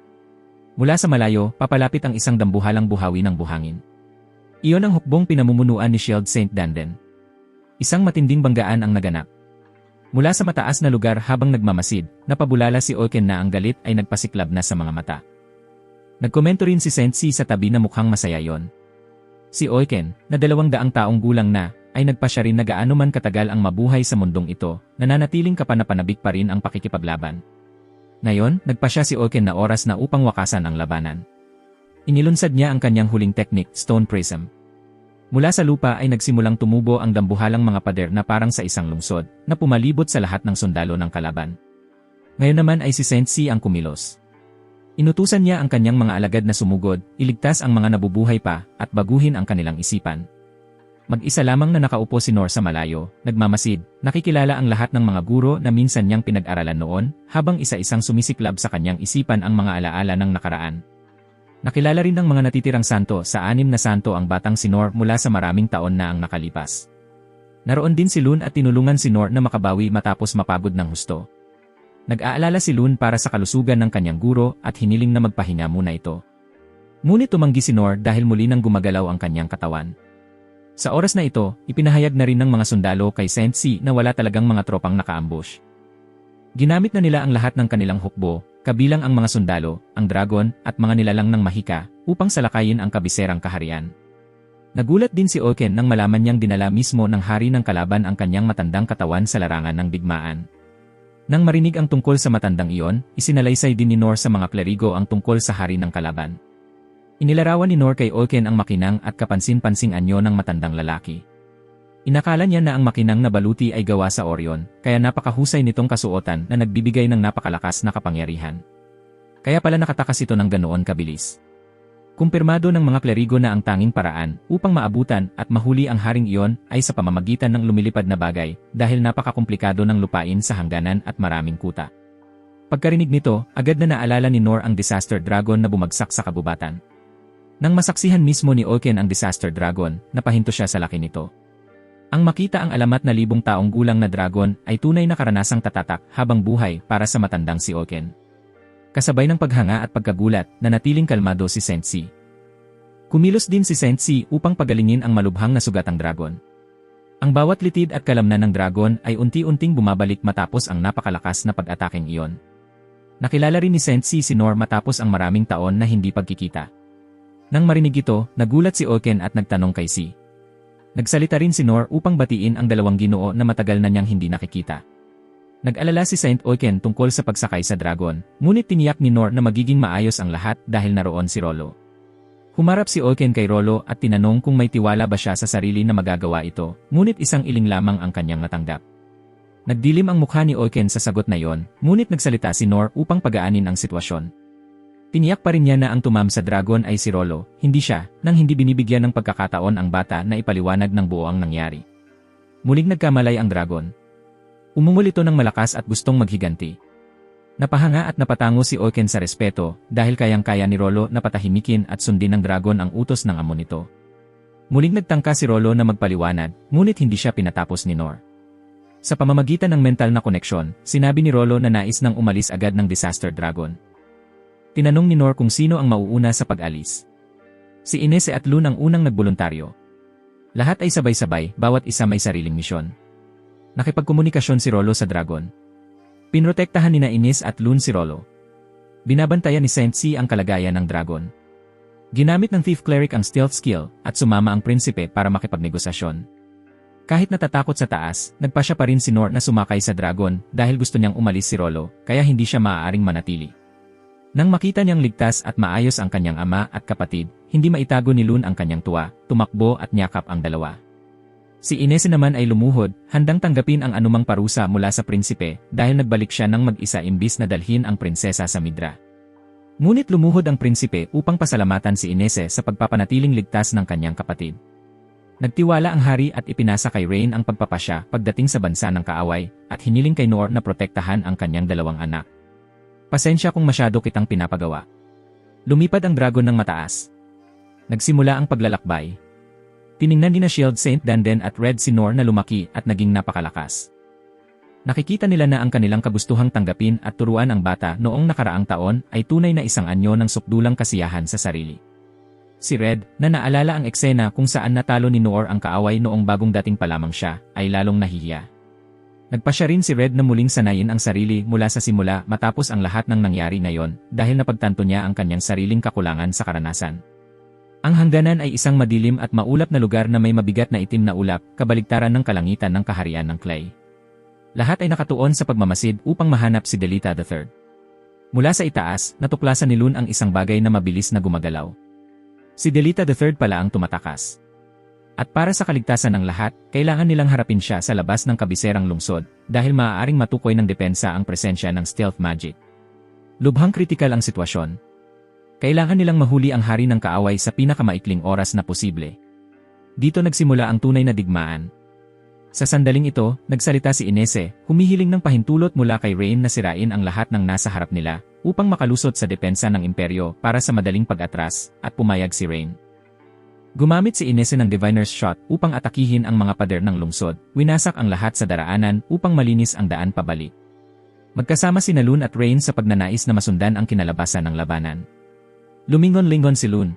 Mula sa malayo, papalapit ang isang dambuhalang buhawi ng buhangin. Iyon ang hukbong pinamumunuan ni Shield St. Danden. Isang matinding banggaan ang naganap. Mula sa mataas na lugar habang nagmamasid, napabulala si Oiken na ang galit ay nagpasiklab na sa mga mata. Nagkomento rin si Sensei sa tabi na mukhang masaya yon. Si Oiken, na 200 taong gulang na, ay nagpasya rin na gaano man katagal ang mabuhay sa mundong ito, nananatiling kapanapanabik pa rin ang pakikipaglaban. Ngayon, nagpasya si Oiken na oras na upang wakasan ang labanan. Inilunsad niya ang kanyang huling teknik, Stone Prism. Mula sa lupa ay nagsimulang tumubo ang dambuhalang mga pader na parang sa isang lungsod, na pumalibot sa lahat ng sundalo ng kalaban. Ngayon naman ay si Sensei ang kumilos. Inutusan niya ang kanyang mga alagad na sumugod, iligtas ang mga nabubuhay pa, at baguhin ang kanilang isipan. Mag-isa lamang na nakaupo si Nor sa malayo, nagmamasid, nakikilala ang lahat ng mga guro na minsan niyang pinag-aralan noon, habang isa-isang sumisiklab sa kanyang isipan ang mga alaala ng nakaraan. Nakilala rin ng mga natitirang santo sa 6 na santo ang batang si Nor mula sa maraming taon na ang nakalipas. Naroon din si Lun at tinulungan si Nor na makabawi matapos mapagod ng husto. Nag-aalala si Lun para sa kalusugan ng kanyang guro at hiniling na magpahinga muna ito. Ngunit tumanggi si Nor dahil muli nang gumagalaw ang kanyang katawan. Sa oras na ito, ipinahayag na rin ng mga sundalo kay Sensi na wala talagang mga tropang naka-ambush. Ginamit na nila ang lahat ng kanilang hukbo, kabilang ang mga sundalo, ang dragon, at mga nilalang ng mahika, upang salakayin ang kabiserang kaharian. Nagulat din si Oken nang malaman niyang dinala mismo ng hari ng kalaban ang kanyang matandang katawan sa larangan ng digmaan. Nang marinig ang tungkol sa matandang iyon, isinalaysay din ni Nor sa mga klerigo ang tungkol sa hari ng kalaban. Inilarawan ni Nor kay Oken ang makinang at kapansin-pansing anyo ng matandang lalaki. Inakala niya na ang makinang na baluti ay gawa sa Orion, kaya napakahusay nitong kasuotan na nagbibigay ng napakalakas na kapangyarihan. Kaya pala nakatakas ito ng ganoon kabilis. Kumpirmado ng mga klerigo na ang tanging paraan upang maabutan at mahuli ang haring iyon ay sa pamamagitan ng lumilipad na bagay dahil napakakomplikado ng lupain sa hangganan at maraming kuta. Pagkarinig nito, agad na naalala ni Nor ang Disaster Dragon na bumagsak sa kabubatan. Nang masaksihan mismo ni Oken ang Disaster Dragon, napahinto siya sa laki nito. Ang makita ang alamat na 1,000 taong gulang na dragon ay tunay na karanasang tatatak habang buhay para sa matandang si Oken. Kasabay ng paghanga at pagkagulat, nanatiling kalmado si Sensi. Kumilos din si Sensi upang pagalingin ang malubhang na sugatang dragon. Ang bawat litid at kalamnan ng dragon ay unti-unting bumabalik matapos ang napakalakas na pag-ataking iyon. Nakilala rin ni Sensi si Nor matapos ang maraming taon na hindi pagkikita. Nang marinig ito, nagulat si Oken at nagtanong kay Si. Nagsalita rin si Nor upang batiin ang dalawang ginoo na matagal na niyang hindi nakikita. Nag-alala si Saint Oken tungkol sa pagsakay sa dragon, ngunit tiniyak ni Nor na magiging maayos ang lahat dahil naroon si Rollo. Humarap si Oken kay Rollo at tinanong kung may tiwala ba siya sa sarili na magagawa ito, ngunit isang iling lamang ang kanyang natanggap. Nagdilim ang mukha ni Oken sa sagot na yon, ngunit nagsalita si Nor upang pagaanin ang sitwasyon. Tiniyak pa rin niya na ang tumam sa dragon ay si Rollo, hindi siya, nang hindi binibigyan ng pagkakataon ang bata na ipaliwanag ng buo ang nangyari. Muling nagkamalay ang dragon. Umungol ito ng malakas at gustong maghiganti. Napahanga at napatango si Oken sa respeto dahil kayang-kaya ni Rollo na patahimikin at sundin ng dragon ang utos ng amo nito. Muling nagtangka si Rollo na magpaliwanag, ngunit hindi siya pinatapos ni Nor. Sa pamamagitan ng mental na koneksyon, sinabi ni Rollo na nais nang umalis agad ng Disaster Dragon. Tinanong ni Nor kung sino ang mauuna sa pag-alis. Si Inese at Lun ang unang nagboluntaryo. Lahat ay sabay-sabay, bawat isa may sariling misyon. Nakipagkomunikasyon si Rollo sa dragon. Pinrotektahan ni na Ines at Lun si Rollo. Binabantayan ni Sensi ang kalagayan ng dragon. Ginamit ng Thief Cleric ang stealth skill at sumama ang prinsipe para makipagnegosasyon. Kahit natatakot sa taas, nagpasya pa rin si Nor na sumakay sa dragon dahil gusto niyang umalis si Rollo, kaya hindi siya maaaring manatili. Nang makita niyang ligtas at maayos ang kanyang ama at kapatid, hindi maitago ni Lun ang kanyang tuwa, tumakbo at niyakap ang dalawa. Si Inese naman ay lumuhod, handang tanggapin ang anumang parusa mula sa prinsipe dahil nagbalik siya ng mag-isa imbis na dalhin ang prinsesa sa Midra. Ngunit lumuhod ang prinsipe upang pasalamatan si Inese sa pagpapanatiling ligtas ng kanyang kapatid. Nagtiwala ang hari at ipinasa kay Rain ang pagpapasya pagdating sa bansa ng kaaway at hiniling kay Nor na protektahan ang kanyang dalawang anak. Pasensya kung masyado kitang pinapagawa. Lumipad ang dragon ng mataas. Nagsimula ang paglalakbay. Tiningnan ni na Shield Saint Danden at Red si Nor na lumaki at naging napakalakas. Nakikita nila na ang kanilang kagustuhang tanggapin at turuan ang bata noong nakaraang taon ay tunay na isang anyo ng sukdulang kasiyahan sa sarili. Si Red, na naalala ang eksena kung saan natalo ni Noor ang kaaway noong bagong dating pa lamang siya, ay lalong nahihiya. Nagpasya rin si Red na muling sanayin ang sarili mula sa simula matapos ang lahat ng nangyari ngayon dahil napagtanto niya ang kanyang sariling kakulangan sa karanasan. Ang hangganan ay isang madilim at maulap na lugar na may mabigat na itim na ulap, kabaligtaran ng kalangitan ng kaharian ng Clay. Lahat ay nakatuon sa pagmamasid upang mahanap si Delita III. Mula sa itaas, natuklasan ni Lun ang isang bagay na mabilis na gumagalaw. Si Delita III pala ang tumatakas. At para sa kaligtasan ng lahat, kailangan nilang harapin siya sa labas ng kabiserang lungsod dahil maaaring matukoy ng depensa ang presensya ng stealth magic. Lubhang kritikal ang sitwasyon. Kailangan nilang mahuli ang hari ng kaaway sa pinakamaikling oras na posible. Dito nagsimula ang tunay na digmaan. Sa sandaling ito, nagsalita si Inese, humihiling ng pahintulot mula kay Rain na sirain ang lahat ng nasa harap nila, upang makalusot sa depensa ng imperyo para sa madaling pag-atras, at pumayag si Rain. Gumamit si Inese ng Diviner's Shot upang atakihin ang mga pader ng lungsod, winasak ang lahat sa daraanan upang malinis ang daan pabalik. Magkasama sina Lune at Rain sa pagnanais na masundan ang kinalabasan ng labanan. Lumingon-lingon si Lune.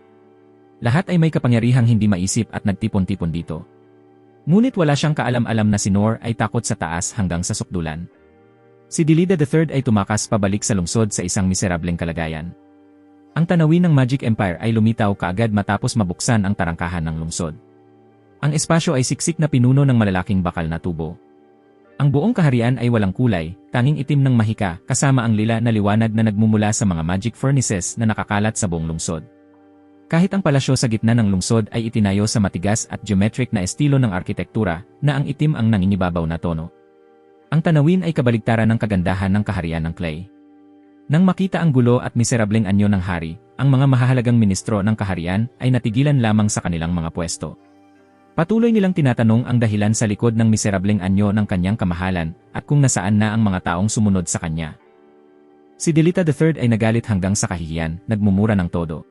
Lahat ay may kapangyarihang hindi maisip at nagtipon-tipon dito. Ngunit wala siyang kaalam-alam na si Nor ay takot sa taas hanggang sa sukdulan. Si Delida III ay tumakas pabalik sa lungsod sa isang miserableng kalagayan. Ang tanawin ng Magic Empire ay lumitaw kaagad matapos mabuksan ang tarangkahan ng lungsod. Ang espasyo ay siksik na pinuno ng malalaking bakal na tubo. Ang buong kaharian ay walang kulay, tanging itim ng mahika kasama ang lila na liwanag na nagmumula sa mga magic furnaces na nakakalat sa buong lungsod. Kahit ang palasyo sa gitna ng lungsod ay itinayo sa matigas at geometric na estilo ng arkitektura na ang itim ang nangingibabaw na tono. Ang tanawin ay kabaligtaran ng kagandahan ng kaharian ng Clay. Nang makita ang gulo at miserableng anyo ng hari, ang mga mahahalagang ministro ng kaharian ay natigilan lamang sa kanilang mga pwesto. Patuloy nilang tinatanong ang dahilan sa likod ng miserableng anyo ng kanyang kamahalan at kung nasaan na ang mga taong sumunod sa kanya. Si Delita III ay nagalit hanggang sa kahihiyan, nagmumura ng todo.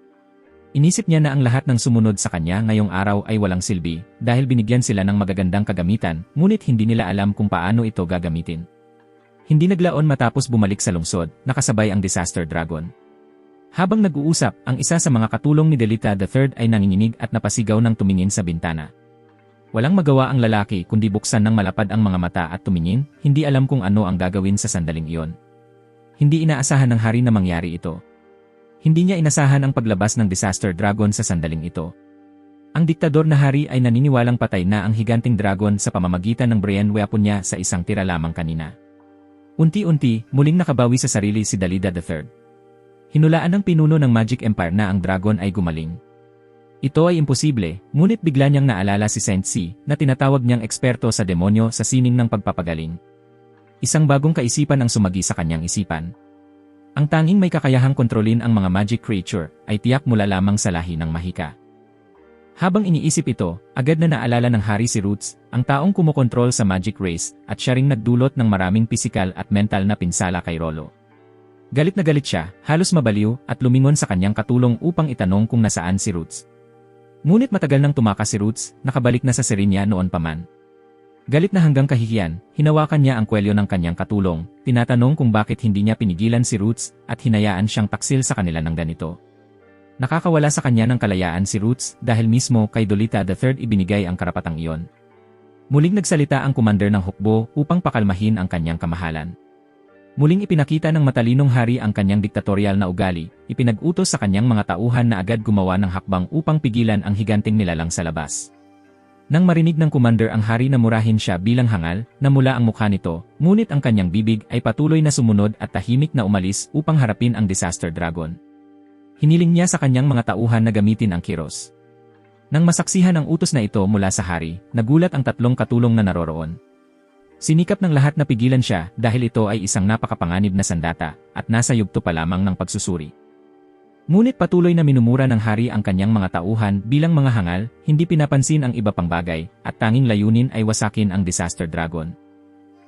Inisip niya na ang lahat ng sumunod sa kanya ngayong araw ay walang silbi dahil binigyan sila ng magagandang kagamitan, ngunit hindi nila alam kung paano ito gagamitin. Hindi naglaon matapos bumalik sa lungsod, nakasabay ang Disaster Dragon. Habang nag-uusap, ang isa sa mga katulong ni Delita III ay nanginginig at napasigaw ng tumingin sa bintana. Walang magawa ang lalaki kundi buksan ng malapad ang mga mata at tumingin, hindi alam kung ano ang gagawin sa sandaling iyon. Hindi inaasahan ng hari na mangyari ito. Hindi niya inasahan ang paglabas ng Disaster Dragon sa sandaling ito. Ang diktador na hari ay naniniwalang patay na ang higanting dragon sa pamamagitan ng brain weapon niya sa isang tira lamang kanina. Unti-unti, muling nakabawi sa sarili si Delida III. Hinulaan ng pinuno ng Magic Empire na ang dragon ay gumaling. Ito ay imposible, ngunit bigla niyang naalala si Saint C na tinatawag niyang eksperto sa demonyo sa sining ng pagpapagaling. Isang bagong kaisipan ang sumagi sa kanyang isipan. Ang tanging may kakayahang kontrolin ang mga magic creature ay tiyak mula lamang sa lahi ng mahika. Habang iniisip ito, agad na naalala ng hari si Roots, ang taong kumokontrol sa magic race at siya ring nagdulot ng maraming pisikal at mental na pinsala kay Rolo. Galit na galit siya, halos mabaliw at lumingon sa kanyang katulong upang itanong kung nasaan si Roots. Ngunit matagal nang tumakas si Roots, nakabalik na sa Serenia noon pa man. Galit na hanggang kahihiyan, hinawakan niya ang kwelyo ng kanyang katulong, tinatanong kung bakit hindi niya pinigilan si Roots at hinayaan siyang taksil sa kanila ng ganito. Nakakawala sa kanya ng kalayaan si Roots dahil mismo kay Delita III ibinigay ang karapatang iyon. Muling nagsalita ang commander ng hukbo upang pakalmahin ang kanyang kamahalan. Muling ipinakita ng matalinong hari ang kanyang diktatorial na ugali, ipinag-utos sa kanyang mga tauhan na agad gumawa ng hakbang upang pigilan ang higanting nilalang sa labas. Nang marinig ng commander ang hari na murahin siya bilang hangal, namula ang mukha nito, ngunit ang kanyang bibig ay patuloy na sumunod at tahimik na umalis upang harapin ang Disaster Dragon. Hiniling niya sa kanyang mga tauhan na gamitin ang kiros. Nang masaksihan ang utos na ito mula sa hari, nagulat ang tatlong katulong na naroroon. Sinikap ng lahat na pigilan siya dahil ito ay isang napakapanganib na sandata at nasa yugto pa lamang ng pagsusuri. Ngunit patuloy na minumura ng hari ang kanyang mga tauhan bilang mga hangal, hindi pinapansin ang iba pang bagay, at tanging layunin ay wasakin ang Disaster Dragon.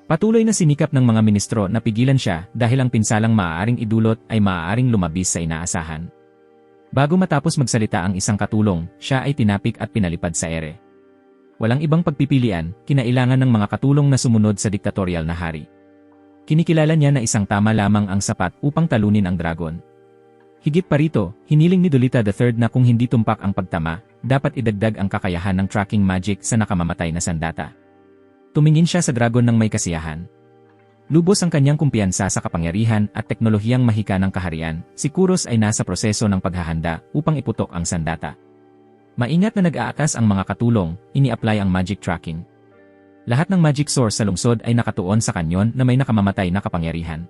Patuloy na sinikap ng mga ministro na pigilan siya dahil ang pinsalang maaaring idulot ay maaaring lumabis sa inaasahan. Bago matapos magsalita ang isang katulong, siya ay tinapik at pinalipad sa ere. Walang ibang pagpipilian, kinailangan ng mga katulong na sumunod sa diktatorial na hari. Kinikilala niya na isang tama lamang ang sapat upang talunin ang dragon. Higit pa rito, hiniling ni Delita III na kung hindi tumpak ang pagtama, dapat idagdag ang kakayahan ng tracking magic sa nakamamatay na sandata. Tumingin siya sa dragon ng may kasiyahan. Lubos ang kanyang kumpiyansa sa kapangyarihan at teknolohiyang mahika ng kaharian, si Kuros ay nasa proseso ng paghahanda upang iputok ang sandata. Maingat na nag-aatas ang mga katulong, ini-apply ang magic tracking. Lahat ng magic source sa lungsod ay nakatuon sa kanyon na may nakamamatay na kapangyarihan.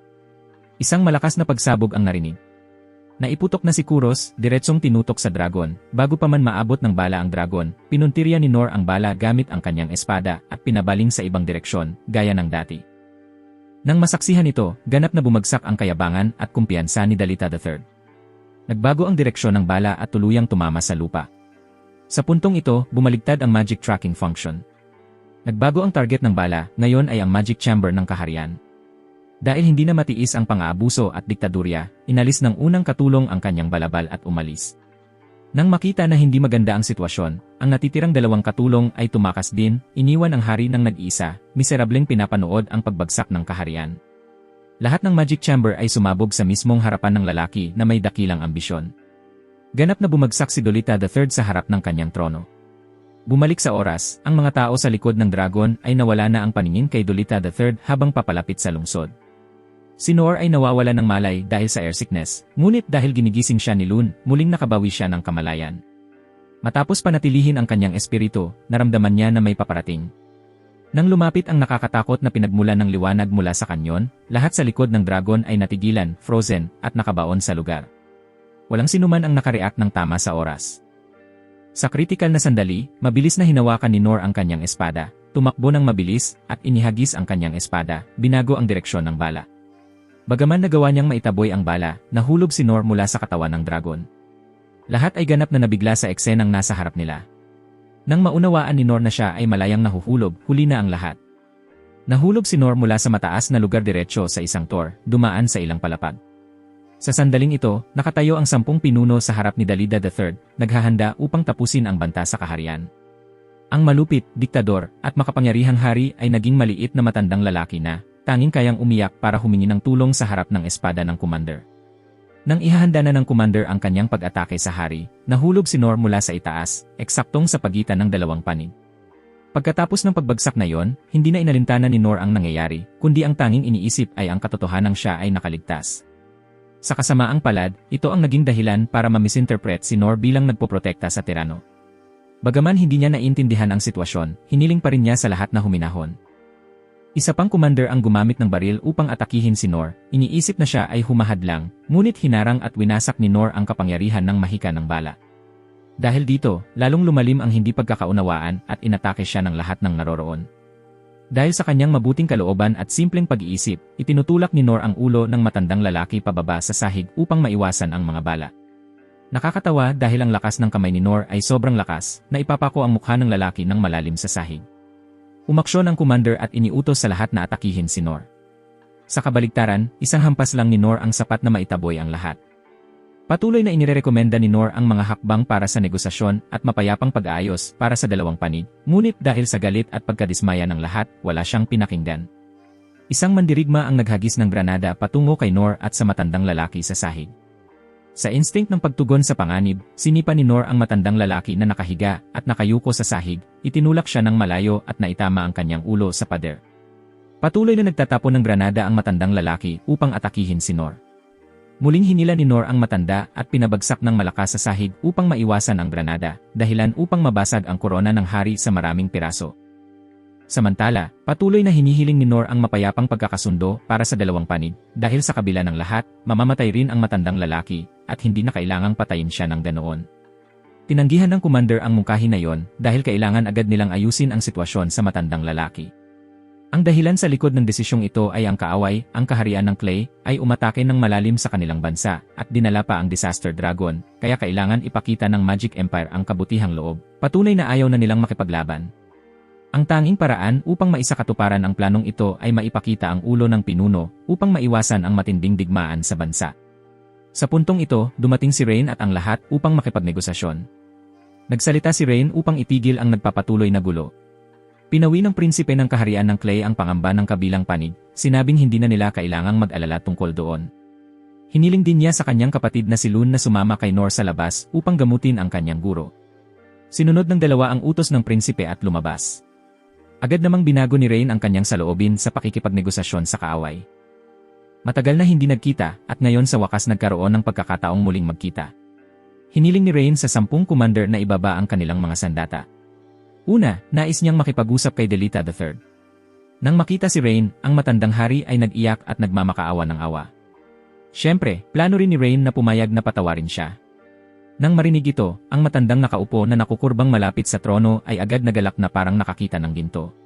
Isang malakas na pagsabog ang narinig. Naiputok na si Kuros, diretsong tinutok sa dragon, bago pa man maabot ng bala ang dragon, pinuntirya ni Nor ang bala gamit ang kanyang espada at pinabaling sa ibang direksyon, gaya ng dati. Nang masaksihan ito, ganap na bumagsak ang kayabangan at kumpiyansa ni Dalita III. Nagbago ang direksyon ng bala at tuluyang tumama sa lupa. Sa puntong ito, bumaligtad ang magic tracking function. Nagbago ang target ng bala, ngayon ay ang magic chamber ng kaharian. Dahil hindi na matiis ang pang-aabuso at diktadurya, inalis ng unang katulong ang kanyang balabal at umalis. Nang makita na hindi maganda ang sitwasyon, ang natitirang dalawang katulong ay tumakas din, iniwan ang hari ng nag-iisa, miserableng pinapanood ang pagbagsak ng kaharian. Lahat ng magic chamber ay sumabog sa mismong harapan ng lalaki na may dakilang ambisyon. Ganap na bumagsak si Dolita III sa harap ng kanyang trono. Bumalik sa oras, ang mga tao sa likod ng dragon ay nawala na ang paningin kay Dolita III habang papalapit sa lungsod. Si Noor ay nawawala ng malay dahil sa airsickness, ngunit dahil ginigising siya ni Lune, muling nakabawi siya ng kamalayan. Matapos panatilihin ang kanyang espiritu, naramdaman niya na may paparating. Nang lumapit ang nakakatakot na pinagmulan ng liwanag mula sa kanyon, lahat sa likod ng dragon ay natigilan, frozen, at nakabaon sa lugar. Walang sinuman ang nakareact ng tama sa oras. Sa kritikal na sandali, mabilis na hinawakan ni Noor ang kanyang espada, tumakbo ng mabilis, at inihagis ang kanyang espada, binago ang direksyon ng bala. Bagaman nagawa niyang maitaboy ang bala, nahulog si Noor mula sa katawan ng dragon. Lahat ay ganap na nabigla sa eksenang nasa harap nila. Nang maunawaan ni Noor na siya ay malayang nahuhulog, huli na ang lahat. Nahulog si Noor mula sa mataas na lugar diretso sa isang tor, dumaan sa ilang palapag. Sa sandaling ito, nakatayo ang 10 pinuno sa harap ni Dalida III, naghahanda upang tapusin ang banta sa kaharian. Ang malupit, diktador, at makapangyarihang hari ay naging maliit na matandang lalaki na, tanging kayang umiyak para humingi ng tulong sa harap ng espada ng commander. Nang ihahanda na ng commander ang kanyang pag-atake sa hari, nahulog si Noor mula sa itaas, eksaktong sa pagitan ng dalawang panig. Pagkatapos ng pagbagsak na yon, hindi na inalintana ni Noor ang nangyayari, kundi ang tanging iniisip ay ang katotohanang siya ay nakaligtas. Sa kasamaang palad, ito ang naging dahilan para ma-misinterpret si Noor bilang nagpoprotekta sa tirano. Bagaman hindi niya naiintindihan ang sitwasyon, hiniling pa rin niya sa lahat na huminahon. Isa pang commander ang gumamit ng baril upang atakihin si Noor, iniisip na siya ay humahadlang, ngunit hinarang at winasak ni Noor ang kapangyarihan ng mahika ng bala. Dahil dito, lalong lumalim ang hindi pagkakaunawaan at inatake siya ng lahat ng naroroon. Dahil sa kanyang mabuting kalooban at simpleng pag-iisip, itinutulak ni Noor ang ulo ng matandang lalaki pababa sa sahig upang maiwasan ang mga bala. Nakakatawa dahil ang lakas ng kamay ni Noor ay sobrang lakas na ipapako ang mukha ng lalaki ng malalim sa sahig. Umaksyon ang commander at iniutos sa lahat na atakihin si Noor. Sa kabaligtaran, isang hampas lang ni Noor ang sapat na maitaboy ang lahat. Patuloy na inirekomenda ni Noor ang mga hakbang para sa negosasyon at mapayapang pag-aayos para sa dalawang panig, ngunit dahil sa galit at pagkadismaya ng lahat, wala siyang pinakinggan. Isang mandirigma ang naghagis ng granada patungo kay Noor at sa matandang lalaki sa sahig. Sa instinct ng pagtugon sa panganib, sinipa ni Noor ang matandang lalaki na nakahiga at nakayuko sa sahig, itinulak siya ng malayo at naitama ang kanyang ulo sa pader. Patuloy na nagtatapon ng granada ang matandang lalaki upang atakihin si Noor. Muling hinila ni Noor ang matanda at pinabagsak ng malakas sa sahig upang maiwasan ang granada, dahilan upang mabasag ang korona ng hari sa maraming piraso. Samantala, patuloy na hinihiling ni Noor ang mapayapang pagkakasundo para sa dalawang panig, dahil sa kabila ng lahat, mamamatay rin ang matandang lalaki, at hindi na kailangang patayin siya ng ganoon. Tinanggihan ng commander ang mungkahi na yon dahil kailangan agad nilang ayusin ang sitwasyon sa matandang lalaki. Ang dahilan sa likod ng desisyong ito ay ang kaaway, ang kaharian ng Clay, ay umatake ng malalim sa kanilang bansa, at dinala pa ang Disaster Dragon, kaya kailangan ipakita ng Magic Empire ang kabutihang loob, patunay na ayaw na nilang makipaglaban. Ang tanging paraan upang maisakatuparan ang planong ito ay maipakita ang ulo ng pinuno upang maiwasan ang matinding digmaan sa bansa. Sa puntong ito, dumating si Rain at ang lahat upang makipagnegosasyon. Nagsalita si Rain upang itigil ang nagpapatuloy na gulo. Pinawi ng prinsipe ng kaharian ng Clay ang pangamba ng kabilang panig, sinabing hindi na nila kailangang mag-alala tungkol doon. Hiniling din niya sa kanyang kapatid na si Lune na sumama kay Noor sa labas upang gamutin ang kanyang guro. Sinunod ng dalawa ang utos ng prinsipe at lumabas. Agad namang binago ni Rain ang kanyang saloobin sa pakikipagnegosasyon sa kaaway. Matagal na hindi nagkita at ngayon sa wakas nagkaroon ng pagkakataong muling magkita. Hiniling ni Rain sa 10 commander na ibaba ang kanilang mga sandata. Una, nais niyang makipag-usap kay Dalita III. Nang makita si Rain, ang matandang hari ay nag-iyak at nagmamakaawa ng awa. Siyempre, plano rin ni Rain na pumayag na patawarin siya. Nang marinig ito, ang matandang nakaupo na nakukurbang malapit sa trono ay agad nagalak na parang nakakita ng ginto.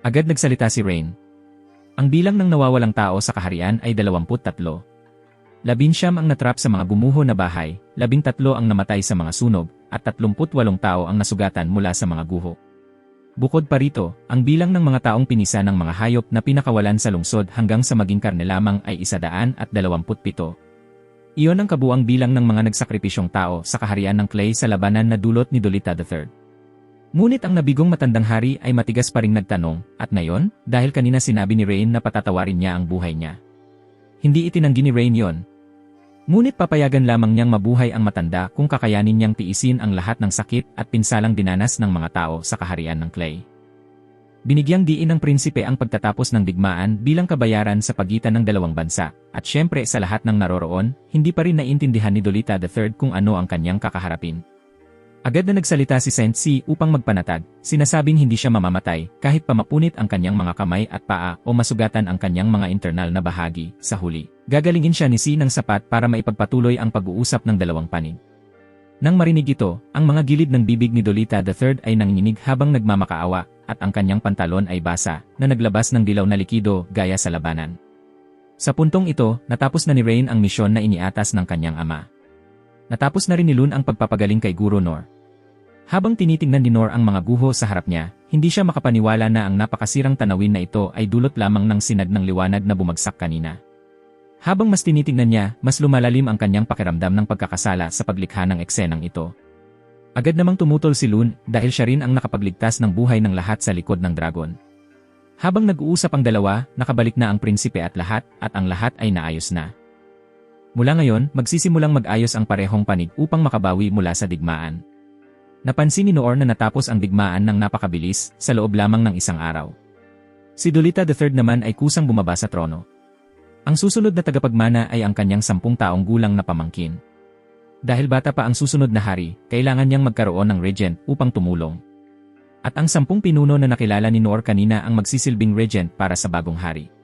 Agad nagsalita si Rain. Ang bilang ng nawawalang tao sa kaharian ay 23. 19 ang natrap sa mga gumuho na bahay, 13 ang namatay sa mga sunog, at 38 tao ang nasugatan mula sa mga guho. Bukod pa rito, ang bilang ng mga taong pinisa ng mga hayop na pinakawalan sa lungsod hanggang sa maging karne lamang ay 127. Iyon ang kabuang bilang ng mga nagsakripisyong tao sa kaharian ng Clay sa labanan na dulot ni Dolita III. Ngunit ang nabigong matandang hari ay matigas pa ring nagtanong, at ngayon, dahil kanina sinabi ni Rain na patatawarin niya ang buhay niya. Hindi itinanggi ni Rain yon. Ngunit papayagan lamang niyang mabuhay ang matanda kung kakayanin niyang tiisin ang lahat ng sakit at pinsalang dinanas ng mga tao sa kaharian ng Clay. Binigyang diin ng prinsipe ang pagtatapos ng digmaan bilang kabayaran sa pagitan ng dalawang bansa, at syempre sa lahat ng naroroon, hindi pa rin naiintindihan ni Dolita III kung ano ang kanyang kakaharapin. Agad na nagsalita si Saint C upang magpanatag, sinasabing hindi siya mamamatay kahit pamapunit ang kanyang mga kamay at paa o masugatan ang kanyang mga internal na bahagi. Sa huli, gagalingin siya ni C ng sapat para maipagpatuloy ang pag-uusap ng dalawang panig. Nang marinig ito, ang mga gilid ng bibig ni Dolita III ay nanginginig habang nagmamakaawa, at ang kanyang pantalon ay basa, na naglabas ng dilaw na likido gaya sa labanan. Sa puntong ito, natapos na ni Rain ang misyon na iniatas ng kanyang ama. Natapos na rin ni Lun ang pagpapagaling kay Guro Nor. Habang tinitingnan ni Nor ang mga guho sa harap niya, hindi siya makapaniwala na ang napakasirang tanawin na ito ay dulot lamang ng sinag ng liwanag na bumagsak kanina. Habang mas tinitingnan niya, mas lumalalim ang kanyang pakiramdam ng pagkakasala sa paglikha ng eksenang ito. Agad namang tumutol si Lun dahil siya rin ang nakapagligtas ng buhay ng lahat sa likod ng dragon. Habang nag-uusap ang dalawa, nakabalik na ang prinsipe at ang lahat ay naayos na. Mula ngayon, magsisimulang mag-ayos ang parehong panig upang makabawi mula sa digmaan. Napansin ni Noor na natapos ang digmaan ng napakabilis sa loob lamang ng isang araw. Si Dolita III naman ay kusang bumaba sa trono. Ang susunod na tagapagmana ay ang kanyang 10 taong gulang na pamangkin. Dahil bata pa ang susunod na hari, kailangan niyang magkaroon ng regent upang tumulong. At ang 10 pinuno na nakilala ni Noor kanina ang magsisilbing regent para sa bagong hari.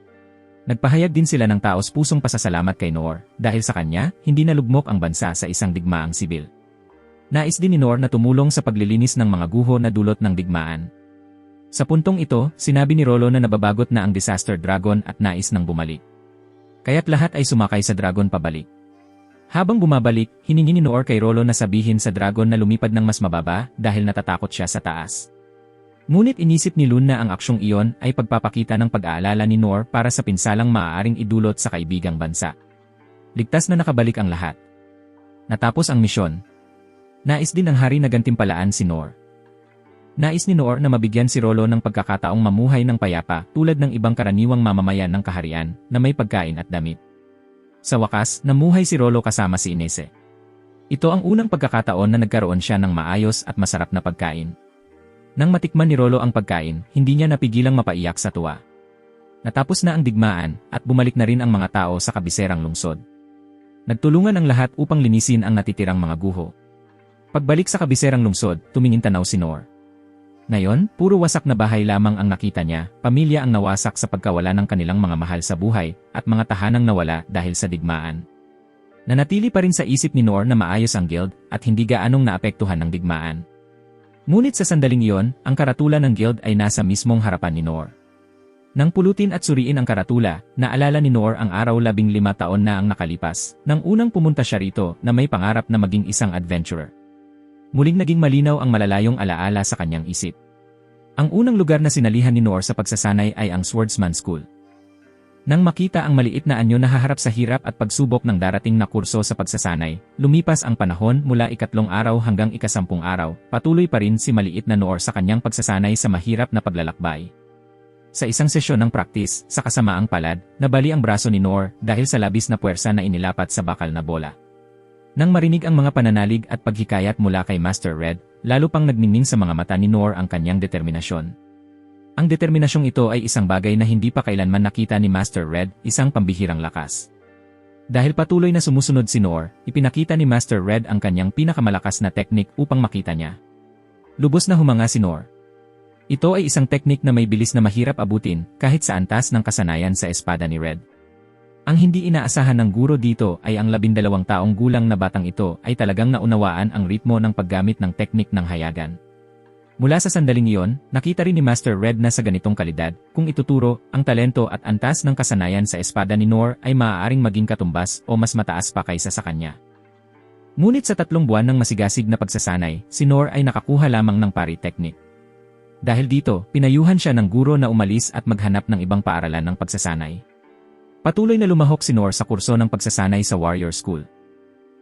Nagpahayag din sila ng taos-pusong pasasalamat kay Noor, dahil sa kanya, hindi nalugmok ang bansa sa isang digmaang sibil. Nais din ni Nor na tumulong sa paglilinis ng mga guho na dulot ng digmaan. Sa puntong ito, sinabi ni Rollo na nababagot na ang disaster dragon at nais nang bumalik. Kaya't lahat ay sumakay sa dragon pabalik. Habang bumabalik, hiningi ni Nor kay Rollo na sabihin sa dragon na lumipad ng mas mababa dahil natatakot siya sa taas. Ngunit inisip ni Lun na ang aksyong iyon ay pagpapakita ng pag-aalala ni Nor para sa pinsalang maaaring idulot sa kaibigang bansa. Ligtas na nakabalik ang lahat. Natapos ang misyon. Nais din ng hari na gantimpalaan si Nor. Nais ni Nor na mabigyan si Rollo ng pagkakataong mamuhay ng payapa tulad ng ibang karaniwang mamamayan ng kaharian na may pagkain at damit. Sa wakas, namuhay si Rollo kasama si Inese. Ito ang unang pagkakataon na nagkaroon siya ng maayos at masarap na pagkain. Nang matikman ni Rollo ang pagkain, hindi niya napigilang mapaiyak sa tuwa. Natapos na ang digmaan at bumalik na rin ang mga tao sa kabiserang lungsod. Nagtulungan ang lahat upang linisin ang natitirang mga guho. Pagbalik sa kabiserang lungsod, tumingin tanaw si Nor. Ngayon, puro wasak na bahay lamang ang nakita niya, pamilya ang nawasak sa pagkawala ng kanilang mga mahal sa buhay, at mga tahanang nawala dahil sa digmaan. Nanatili pa rin sa isip ni Nor na maayos ang guild, at hindi gaanong naapektuhan ng digmaan. Ngunit sa sandaling iyon, ang karatula ng guild ay nasa mismong harapan ni Nor. Nang pulutin at suriin ang karatula, naalala ni Nor ang araw 15 taon na ang nakalipas, nang unang pumunta siya rito na may pangarap na maging isang adventurer. Muling naging malinaw ang malalayong alaala sa kanyang isip. Ang unang lugar na sinalihan ni Nor sa pagsasanay ay ang Swordsman School. Nang makita ang maliit na anyo na haharap sa hirap at pagsubok ng darating na kurso sa pagsasanay, lumipas ang panahon mula 3 araw hanggang 10 araw, patuloy pa rin si maliit na Nor sa kanyang pagsasanay sa mahirap na paglalakbay. Sa isang sesyon ng praktis, sa kasamaang palad, nabali ang braso ni Nor dahil sa labis na puwersa na inilapat sa bakal na bola. Nang marinig ang mga pananalig at paghikayat mula kay Master Red, lalo pang nagningning sa mga mata ni Nor ang kanyang determinasyon. Ang determinasyong ito ay isang bagay na hindi pa kailanman nakita ni Master Red, isang pambihirang lakas. Dahil patuloy na sumusunod si Nor, ipinakita ni Master Red ang kanyang pinakamalakas na teknik upang makita niya. Lubos na humanga si Nor. Ito ay isang teknik na may bilis na mahirap abutin kahit sa antas ng kasanayan sa espada ni Red. Ang hindi inaasahan ng guro dito ay ang 12 taong gulang na batang ito ay talagang naunawaan ang ritmo ng paggamit ng teknik ng hayagan. Mula sa sandaling iyon, nakita rin ni Master Red na sa ganitong kalidad, kung ituturo, ang talento at antas ng kasanayan sa espada ni Noor ay maaaring maging katumbas o mas mataas pa kaysa sa kanya. Ngunit sa 3 buwan ng masigasig na pagsasanay, si Noor ay nakakuha lamang ng pari technique. Dahil dito, pinayuhan siya ng guro na umalis at maghanap ng ibang paaralan ng pagsasanay. Patuloy na lumahok si Noor sa kurso ng pagsasanay sa Warrior School.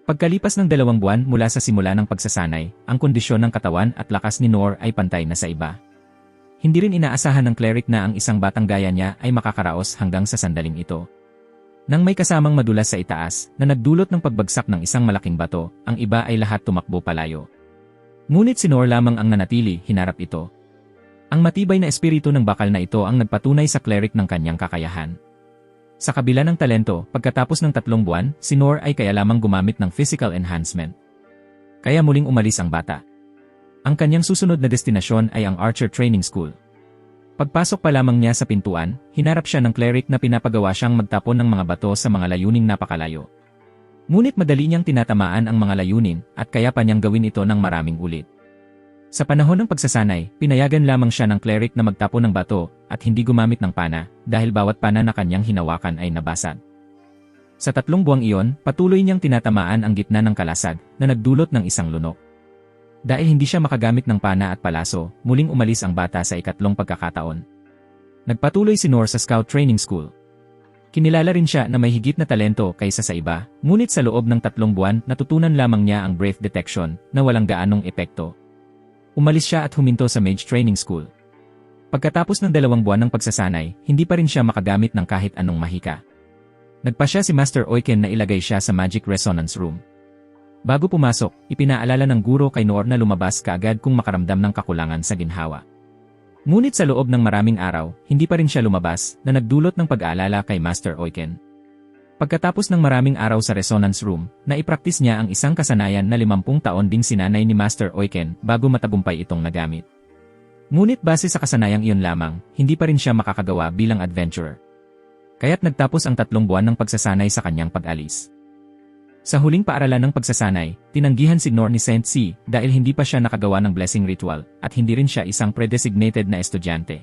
Pagkalipas ng 2 buwan mula sa simula ng pagsasanay, ang kondisyon ng katawan at lakas ni Noor ay pantay na sa iba. Hindi rin inaasahan ng cleric na ang isang batang gaya niya ay makakaraos hanggang sa sandaling ito. Nang may kasamang madulas sa itaas na nagdulot ng pagbagsak ng isang malaking bato, ang iba ay lahat tumakbo palayo. Ngunit si Noor lamang ang nanatili, hinarap ito. Ang matibay na espiritu ng bakal na ito ang nagpatunay sa cleric ng kanyang kakayahan. Sa kabila ng talento, pagkatapos ng 3 buwan, si Noor ay kaya lamang gumamit ng physical enhancement. Kaya muling umalis ang bata. Ang kanyang susunod na destinasyon ay ang Archer Training School. Pagpasok pa lamang niya sa pintuan, hinarap siya ng cleric na pinapagawa siyang magtapon ng mga bato sa mga layuning napakalayo. Ngunit madali niyang tinatamaan ang mga layunin at kaya pa niyang gawin ito ng maraming ulit. Sa panahon ng pagsasanay, pinayagan lamang siya ng cleric na magtapon ng bato at hindi gumamit ng pana dahil bawat pana na kanyang hinawakan ay nabasag. Sa 3 buwang iyon, patuloy niyang tinatamaan ang gitna ng kalasag na nagdulot ng isang lunok. Dahil hindi siya makagamit ng pana at palaso, muling umalis ang bata sa 2 pagkakataon. Nagpatuloy si Noor sa Scout Training School. Kinilala rin siya na may higit na talento kaysa sa iba, ngunit sa loob ng 3 buwan natutunan lamang niya ang breath detection na walang gaanong epekto. Umalis siya at huminto sa Mage Training School. Pagkatapos ng 2 buwan ng pagsasanay, hindi pa rin siya makagamit ng kahit anong mahika. Nagpa siya si Master Oiken na ilagay siya sa Magic Resonance Room. Bago pumasok, ipinaalala ng guro kay Noor na lumabas kaagad kung makaramdam ng kakulangan sa ginhawa. Ngunit sa loob ng maraming araw, hindi pa rin siya lumabas na nagdulot ng pag-aalala kay Master Oiken. Pagkatapos ng maraming araw sa Resonance Room, naipraktis niya ang isang kasanayan na 50 taon ding sinanay ni Master Oiken bago matagumpay itong nagamit. Ngunit base sa kasanayang iyon lamang, hindi pa rin siya makakagawa bilang adventurer. Kaya't nagtapos ang 3 buwan ng pagsasanay sa kanyang pag-alis. Sa huling paaralan ng pagsasanay, tinanggihan si Noor ni Saint C dahil hindi pa siya nakagawa ng blessing ritual at hindi rin siya isang pre-designated na estudyante.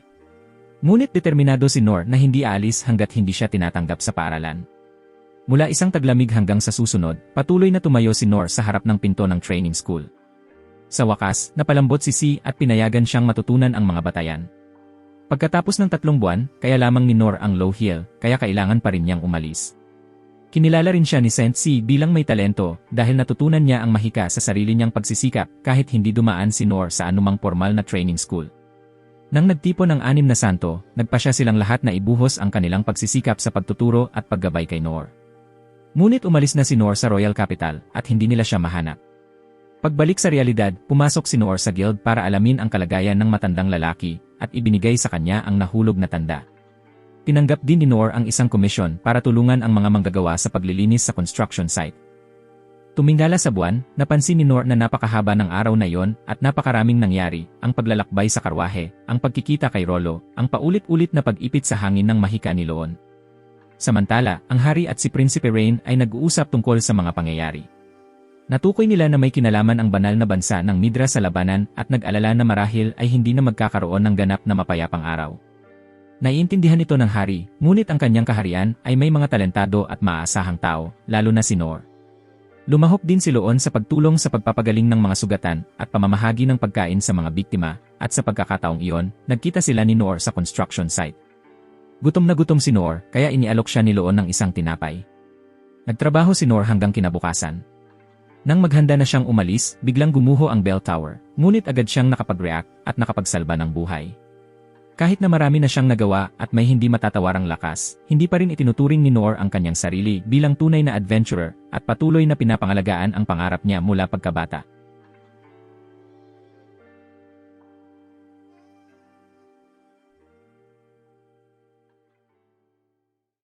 Ngunit determinado si Noor na hindi aalis hanggat hindi siya tinatanggap sa paaralan. Mula isang taglamig hanggang sa susunod, patuloy na tumayo si Noor sa harap ng pinto ng training school. Sa wakas, napalambot si C at pinayagan siyang matutunan ang mga batayan. Pagkatapos ng 3 buwan, kaya lamang ni Noor ang low heel, kaya kailangan pa rin niyang umalis. Kinilala rin siya ni Saint C bilang may talento dahil natutunan niya ang mahika sa sarili niyang pagsisikap kahit hindi dumaan si Noor sa anumang formal na training school. Nang nagtipon ng 6 na santo, nagpasya silang lahat na ibuhos ang kanilang pagsisikap sa pagtuturo at paggabay kay Noor. Ngunit umalis na si Noor sa Royal Capital at hindi nila siya mahanap. Pagbalik sa realidad, pumasok si Noor sa guild para alamin ang kalagayan ng matandang lalaki at ibinigay sa kanya ang nahulog na tanda. Tinanggap din ni Noor ang isang komisyon para tulungan ang mga manggagawa sa paglilinis sa construction site. Tumingala sa buwan, napansin ni Noor na napakahaba ng araw na iyon at napakaraming nangyari, ang paglalakbay sa karwahe, ang pagkikita kay Rollo, ang paulit-ulit na pag-ipit sa hangin ng mahika ni Loon. Samantala, ang hari at si Prinsipe Rain ay nag-uusap tungkol sa mga pangyayari. Natukoy nila na may kinalaman ang banal na bansa ng Midra sa labanan at nag-alala na marahil ay hindi na magkakaroon ng ganap na mapayapang araw. Naiintindihan ito ng hari, ngunit ang kanyang kaharian ay may mga talentado at maaasahang tao, lalo na si Noor. Lumahok din si Loon sa pagtulong sa pagpapagaling ng mga sugatan at pamamahagi ng pagkain sa mga biktima, at sa pagkakataong iyon, nagkita sila ni Noor sa construction site. Gutom na gutom si Noor, kaya inialok siya ni Loon ng isang tinapay. Nagtrabaho si Noor hanggang kinabukasan. Nang maghanda na siyang umalis, biglang gumuho ang bell tower, ngunit agad siyang nakapag-react at nakapagsalba ng buhay. Kahit na marami na siyang nagawa at may hindi matatawarang lakas, hindi pa rin itinuturing ni Noor ang kanyang sarili bilang tunay na adventurer at patuloy na pinapangalagaan ang pangarap niya mula pagkabata.